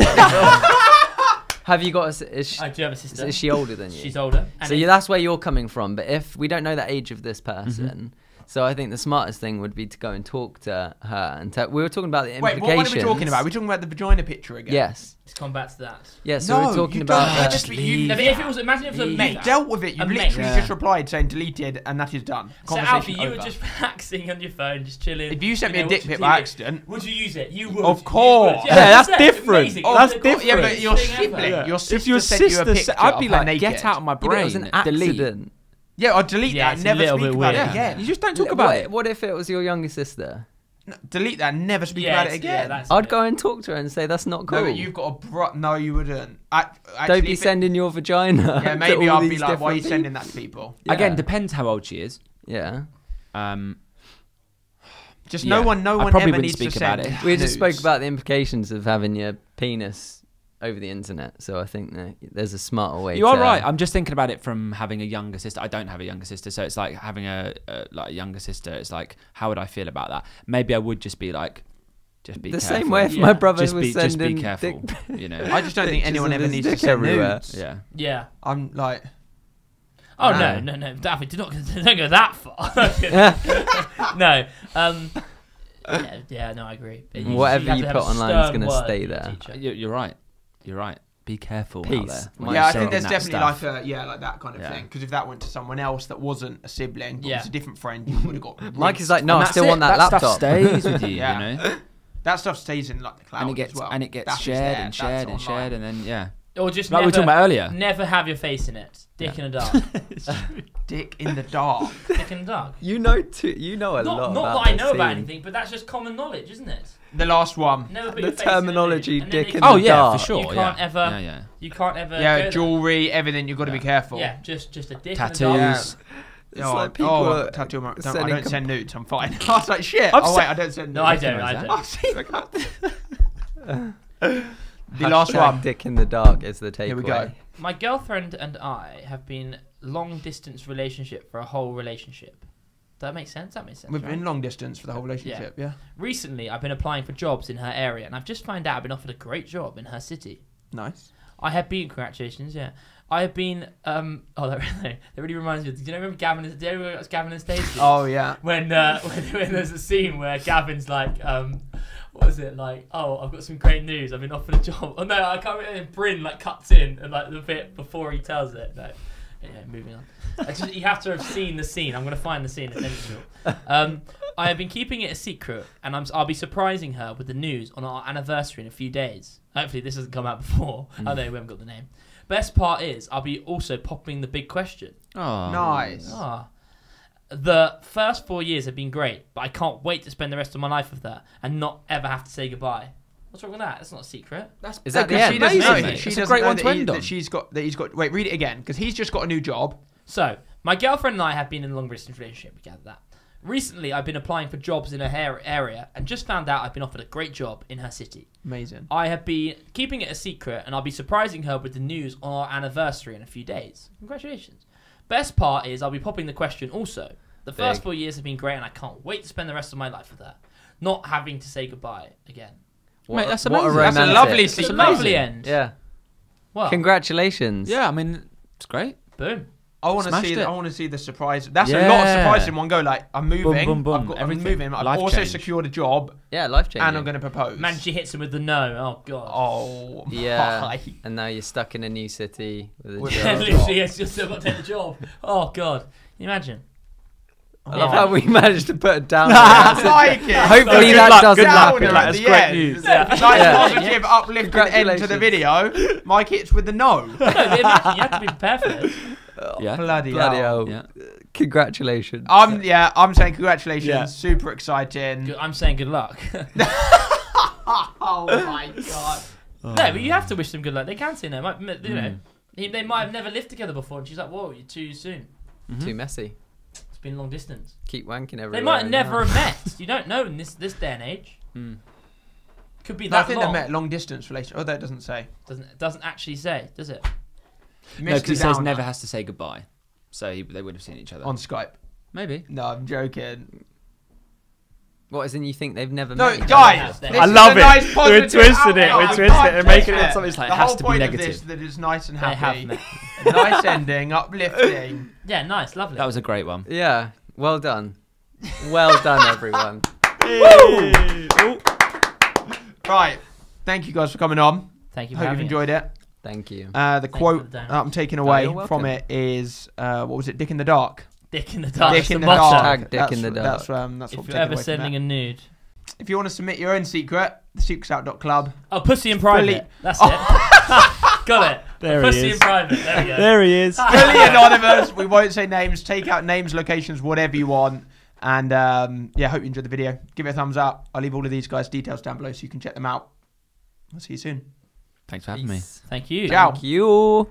Speaker 1: Have you got a? Is
Speaker 3: I do have a sister.
Speaker 1: is she older than you?
Speaker 3: She's older. And
Speaker 1: So that's where you're coming from. But if we don't know the age of this person, so I think the smartest thing would be to go and talk to her. And we were talking about the
Speaker 2: Wait,
Speaker 1: implications.
Speaker 2: what are we talking about? Are we talking about the vagina picture again?
Speaker 1: Yes.
Speaker 3: Let's come back to that.
Speaker 1: Yeah. So
Speaker 2: No,
Speaker 1: we're talking
Speaker 2: you
Speaker 1: about.
Speaker 2: don't. Just
Speaker 3: No, but if it was, imagine if it was a
Speaker 2: You
Speaker 3: mate.
Speaker 2: dealt with it. You
Speaker 3: A mate.
Speaker 2: literally
Speaker 4: Yeah.
Speaker 2: just replied saying deleted, and that is done.
Speaker 3: So
Speaker 2: Conversation
Speaker 3: Alfie, you
Speaker 2: over.
Speaker 3: were just relaxing on your phone, just chilling.
Speaker 2: If you sent me a
Speaker 3: know,
Speaker 2: dick
Speaker 3: watching
Speaker 2: pic
Speaker 3: TV.
Speaker 2: by accident,
Speaker 3: Would you use it? You would.
Speaker 2: Of
Speaker 3: You
Speaker 2: course.
Speaker 3: would.
Speaker 4: Yeah, that's
Speaker 3: it's
Speaker 4: different.
Speaker 3: amazing.
Speaker 4: Oh,
Speaker 3: It's
Speaker 4: that's
Speaker 3: the
Speaker 4: different.
Speaker 2: yeah, but
Speaker 3: greatest
Speaker 2: your
Speaker 3: thing ever.
Speaker 2: sibling,
Speaker 4: Yeah.
Speaker 2: your sister
Speaker 4: If your
Speaker 2: sent you a
Speaker 4: sister
Speaker 2: picture,
Speaker 4: I'd be
Speaker 2: of her
Speaker 4: like,
Speaker 2: naked.
Speaker 4: get out of my
Speaker 1: Yeah, but
Speaker 4: brain.
Speaker 1: it was an
Speaker 4: delete.
Speaker 1: accident.
Speaker 2: Yeah, or delete
Speaker 3: Yeah,
Speaker 2: that.
Speaker 3: it's a
Speaker 2: Never
Speaker 3: little
Speaker 2: speak
Speaker 3: bit
Speaker 2: about
Speaker 3: weird.
Speaker 2: it again.
Speaker 4: You just don't talk about it.
Speaker 1: What if it was your younger sister?
Speaker 2: No, delete that. Never speak
Speaker 3: Yeah,
Speaker 2: about it
Speaker 3: it's-
Speaker 2: again.
Speaker 3: yeah, that's
Speaker 1: I'd
Speaker 3: it.
Speaker 1: go and talk to her and say that's not cool.
Speaker 2: No, but you've got a no, you wouldn't. Actually,
Speaker 1: Don't be
Speaker 2: if it-
Speaker 1: sending your vagina.
Speaker 2: Yeah,
Speaker 1: to
Speaker 2: maybe
Speaker 1: all
Speaker 2: I'll be
Speaker 1: these
Speaker 2: like, why are you
Speaker 1: different
Speaker 2: sending that to people?
Speaker 1: Yeah.
Speaker 4: Again, depends how old she is.
Speaker 1: Yeah.
Speaker 2: Just
Speaker 4: Yeah.
Speaker 2: no one
Speaker 4: I
Speaker 2: ever
Speaker 4: probably wouldn't
Speaker 2: needs to
Speaker 4: speak about
Speaker 2: send
Speaker 4: it.
Speaker 1: We just spoke
Speaker 2: nudes.
Speaker 1: about the implications of having your penis over the internet, so I think that there's a smarter way.
Speaker 4: You are
Speaker 1: to,
Speaker 4: right. I'm just thinking about it from having a younger sister. I don't have a younger sister, so it's like having a younger sister. It's like, how would I feel about that? Maybe I would just be like, just be
Speaker 1: the
Speaker 4: careful.
Speaker 1: same way if
Speaker 3: Yeah.
Speaker 1: my brother
Speaker 4: Just
Speaker 1: was
Speaker 4: be
Speaker 1: sending
Speaker 4: careful.
Speaker 1: dick
Speaker 4: You know.
Speaker 2: I just don't think
Speaker 1: pictures
Speaker 2: anyone
Speaker 1: of
Speaker 2: ever
Speaker 1: his
Speaker 2: needs to
Speaker 1: dick
Speaker 2: send
Speaker 1: everywhere.
Speaker 2: nudes.
Speaker 4: Yeah.
Speaker 3: Yeah.
Speaker 2: I'm like,
Speaker 3: Oh
Speaker 1: No.
Speaker 3: no, Daffy, don't go that far. No. Yeah, no, I agree.
Speaker 1: Whatever
Speaker 3: have
Speaker 1: you
Speaker 3: to
Speaker 1: put
Speaker 3: have a
Speaker 1: online is
Speaker 3: stern
Speaker 1: gonna
Speaker 3: word
Speaker 1: stay
Speaker 3: with
Speaker 1: there.
Speaker 3: each other.
Speaker 4: You're right. You're right. Be careful out
Speaker 1: Peace.
Speaker 4: there.
Speaker 1: Mike,
Speaker 2: yeah, I
Speaker 1: so
Speaker 2: think there's
Speaker 4: that
Speaker 2: definitely
Speaker 4: stuff.
Speaker 2: like that kind of
Speaker 4: Yeah.
Speaker 2: thing. Because if that went to someone else that wasn't a sibling, but
Speaker 3: Yeah.
Speaker 2: was a different friend, you would have got.
Speaker 1: Mike is
Speaker 2: rinsed.
Speaker 1: like, no,
Speaker 4: And
Speaker 1: I
Speaker 4: that's
Speaker 1: still
Speaker 4: it.
Speaker 1: want that
Speaker 4: Stuff
Speaker 1: laptop.
Speaker 4: stays with you.
Speaker 2: Yeah.
Speaker 4: You know.
Speaker 2: That stuff stays in like the cloud
Speaker 4: And it gets
Speaker 2: as well.
Speaker 4: and it gets
Speaker 2: That's
Speaker 4: shared
Speaker 2: there,
Speaker 4: and
Speaker 2: that's
Speaker 4: shared and
Speaker 2: online.
Speaker 4: shared and then yeah.
Speaker 3: Or just
Speaker 4: Like we were talking
Speaker 3: never,
Speaker 4: about earlier.
Speaker 3: never have your face in it. Dick
Speaker 4: Yeah.
Speaker 3: in the dark.
Speaker 2: Dick in the dark.
Speaker 3: Dick in the dark.
Speaker 1: You know a lot
Speaker 3: Not
Speaker 1: about
Speaker 3: that I
Speaker 1: this
Speaker 3: know about
Speaker 1: scene.
Speaker 3: anything, but that's just common knowledge, isn't it?
Speaker 2: The last one.
Speaker 3: Never put
Speaker 1: The
Speaker 3: your face in a
Speaker 1: terminology,
Speaker 3: nude, and then
Speaker 1: dick
Speaker 3: they
Speaker 1: in
Speaker 3: can't-
Speaker 4: Oh
Speaker 1: the
Speaker 4: yeah,
Speaker 1: dark.
Speaker 4: for sure.
Speaker 3: You can't
Speaker 4: yeah.
Speaker 3: ever.
Speaker 4: Yeah, yeah.
Speaker 3: You can't ever.
Speaker 2: Yeah,
Speaker 3: go there.
Speaker 2: jewelry, everything. You've got to be careful.
Speaker 3: Yeah, just a dick
Speaker 4: Tattoos.
Speaker 3: in the dark.
Speaker 1: It's
Speaker 2: Oh,
Speaker 1: like people
Speaker 2: oh,
Speaker 1: are
Speaker 2: tattoo mark. I
Speaker 1: sending
Speaker 2: don't send nudes. I'm fine. I was like, shit.
Speaker 4: I've
Speaker 2: Oh
Speaker 4: se-
Speaker 2: wait, I don't send nudes.
Speaker 3: No, I don't.
Speaker 4: recognize
Speaker 3: I
Speaker 4: that.
Speaker 3: don't.
Speaker 2: The last
Speaker 1: Hashtag
Speaker 2: one.
Speaker 1: dick in the dark is the takeaway.
Speaker 2: Here we go.
Speaker 3: My girlfriend and I have been long distance relationship for a whole relationship. Does that make sense? That makes sense.
Speaker 2: We've
Speaker 3: right?
Speaker 2: been long distance for the whole relationship. Yeah.
Speaker 3: Recently, I've been applying for jobs in her area, and I've just found out I've been offered a great job in her city.
Speaker 2: Nice.
Speaker 3: I have been, congratulations, yeah. I have been, that really reminds me. Do you remember Gavin and Stacey?
Speaker 2: Oh yeah.
Speaker 3: When there's a scene where Gavin's like, what was it like? Oh, I've got some great news. I've been offered a job. Oh no, I can't remember. Bryn like cuts in and like the bit before he tells it. No. Anyway, moving on. You have to have seen the scene. I'm going to find the scene essential. I have been keeping it a secret, and I'll be surprising her with the news on our anniversary in a few days. Hopefully this hasn't come out before. I know we haven't got the name. Best part is I'll be also popping the big question.
Speaker 4: Oh,
Speaker 2: Nice.
Speaker 3: The first 4 years have been great, but I can't wait to spend the rest of my life with her and not ever have to say goodbye. What's wrong with that? That's not a secret.
Speaker 1: Is that the end?
Speaker 2: She doesn't know.
Speaker 4: Amazing.
Speaker 2: She
Speaker 4: It's a
Speaker 2: doesn't
Speaker 4: great
Speaker 2: know
Speaker 4: one
Speaker 2: that
Speaker 4: to end on.
Speaker 2: that he's got. Wait, read it again because he's just got a new job.
Speaker 3: So, my girlfriend and I have been in a long-distance relationship. We gathered that. Recently, I've been applying for jobs in her area and just found out I've been offered a great job in her city.
Speaker 2: Amazing.
Speaker 3: I have been keeping it a secret, and I'll be surprising her with the news on our anniversary in a few days. Congratulations. Best part is I'll be popping the question also. The first 4 years have been great, and I can't wait to spend the rest of my life with her. Not having to say goodbye again.
Speaker 4: Mate, that's
Speaker 1: what a
Speaker 4: amazing.
Speaker 2: That's a
Speaker 1: romantic-
Speaker 2: lovely
Speaker 3: It's a
Speaker 2: scene.
Speaker 3: lovely end.
Speaker 1: Yeah.
Speaker 3: Well,
Speaker 1: Congratulations.
Speaker 4: Yeah, I mean, it's great.
Speaker 3: boom.
Speaker 2: I want to
Speaker 4: Smashed
Speaker 2: see.
Speaker 4: it.
Speaker 2: I want to see the surprise. That's a lot of
Speaker 4: Yeah.
Speaker 2: surprises in one go. Like I'm moving.
Speaker 4: boom, boom.
Speaker 2: I'm
Speaker 4: Everything.
Speaker 2: moving. I've
Speaker 4: Life
Speaker 2: also
Speaker 4: change.
Speaker 2: secured a job,
Speaker 1: Yeah, life changing.
Speaker 2: and I'm going to propose.
Speaker 3: Man, she hits him with the no. Oh, God.
Speaker 2: Oh.
Speaker 1: Yeah.
Speaker 2: my.
Speaker 1: And now you're stuck in a new city with a
Speaker 2: With
Speaker 3: Yeah,
Speaker 1: job.
Speaker 3: literally, it's just still got to take the job. Oh, God. Can you imagine?
Speaker 1: I love how we managed to put it down.
Speaker 2: I like it.
Speaker 1: Hopefully
Speaker 2: Good
Speaker 1: that
Speaker 2: luck,
Speaker 1: doesn't
Speaker 2: good luck,
Speaker 1: happen.
Speaker 2: good luck. That's
Speaker 4: That's great news.
Speaker 2: Nice,
Speaker 1: Yeah.
Speaker 2: positive, uplifting end to the video. Mike hits with the no.
Speaker 3: No, imagine, you have to be prepared for this.
Speaker 4: Yeah.
Speaker 2: Bloody
Speaker 1: Bloody
Speaker 2: hell.
Speaker 1: hell.
Speaker 4: Yeah.
Speaker 1: Congratulations.
Speaker 2: I'm saying congratulations.
Speaker 4: Yeah.
Speaker 2: Super exciting.
Speaker 3: I'm saying good luck.
Speaker 2: Oh my god.
Speaker 3: No, but you have to wish them good luck. They can say no. You know, they might have never lived together before, and she's like, "Whoa, you're too soon.
Speaker 1: Too messy.
Speaker 3: It's been long distance."
Speaker 1: Keep wanking everywhere.
Speaker 3: They might never have met. You don't know in this day and age. Could be
Speaker 2: I
Speaker 3: that
Speaker 2: think they
Speaker 3: long.
Speaker 2: met long distance relationship. Oh, that doesn't say.
Speaker 3: Doesn't actually say, does it?
Speaker 4: No, because he says never has to say goodbye. So they would have seen each other.
Speaker 2: on Skype.
Speaker 4: Maybe.
Speaker 2: No, I'm joking.
Speaker 1: What, as in you think they've never
Speaker 2: No,
Speaker 1: met? each other?
Speaker 2: guys,
Speaker 3: I
Speaker 2: this
Speaker 4: I
Speaker 2: is
Speaker 4: love
Speaker 2: a
Speaker 4: it.
Speaker 2: nice
Speaker 4: We're
Speaker 2: positive
Speaker 4: twisting it.
Speaker 2: outcome.
Speaker 4: We're
Speaker 2: I
Speaker 4: twisting it and making it
Speaker 2: can't
Speaker 4: something like
Speaker 2: the
Speaker 4: it has
Speaker 2: whole
Speaker 4: to be
Speaker 2: point of
Speaker 4: negative.
Speaker 2: this that is nice and
Speaker 3: They have
Speaker 2: happy.
Speaker 3: met.
Speaker 2: A nice ending, uplifting.
Speaker 3: Yeah, nice, lovely.
Speaker 4: That was a great one.
Speaker 1: Yeah. Well done. Well done, everyone.
Speaker 2: Right. Thank you guys for coming on.
Speaker 3: Thank you for
Speaker 2: Hope you've
Speaker 3: having
Speaker 2: enjoyed it.
Speaker 1: Thank you.
Speaker 2: The quote
Speaker 3: for the donut.
Speaker 2: that I'm taking
Speaker 1: Oh,
Speaker 2: away
Speaker 1: you're
Speaker 2: from
Speaker 1: welcome.
Speaker 2: it is what was it? Dick in the dark.
Speaker 3: Dick in the dark.
Speaker 2: Dick
Speaker 3: That's
Speaker 2: in
Speaker 3: the
Speaker 2: the
Speaker 3: motto.
Speaker 2: dark.
Speaker 1: Hashtag Dick in the dark.
Speaker 2: That's what
Speaker 3: If
Speaker 2: I'm
Speaker 3: you're
Speaker 2: taking
Speaker 3: ever
Speaker 2: away from
Speaker 3: sending
Speaker 2: that.
Speaker 3: a nude.
Speaker 2: If you want to submit your own secret, thesecretsout.club.
Speaker 3: Oh, pussy in private.
Speaker 2: Fully-
Speaker 3: That's it. Got it.
Speaker 4: There he
Speaker 3: Pussy
Speaker 4: is.
Speaker 3: in private. There we go.
Speaker 4: There he is.
Speaker 2: Fully anonymous. We won't say names. Take out names, locations, whatever you want. And yeah, hope you enjoyed the video. Give it a thumbs up. I'll leave all of these guys' details down below so you can check them out. I'll see you soon.
Speaker 4: Thanks for having me.
Speaker 1: Peace.
Speaker 3: Thank you.
Speaker 2: Ciao.
Speaker 1: Thank you.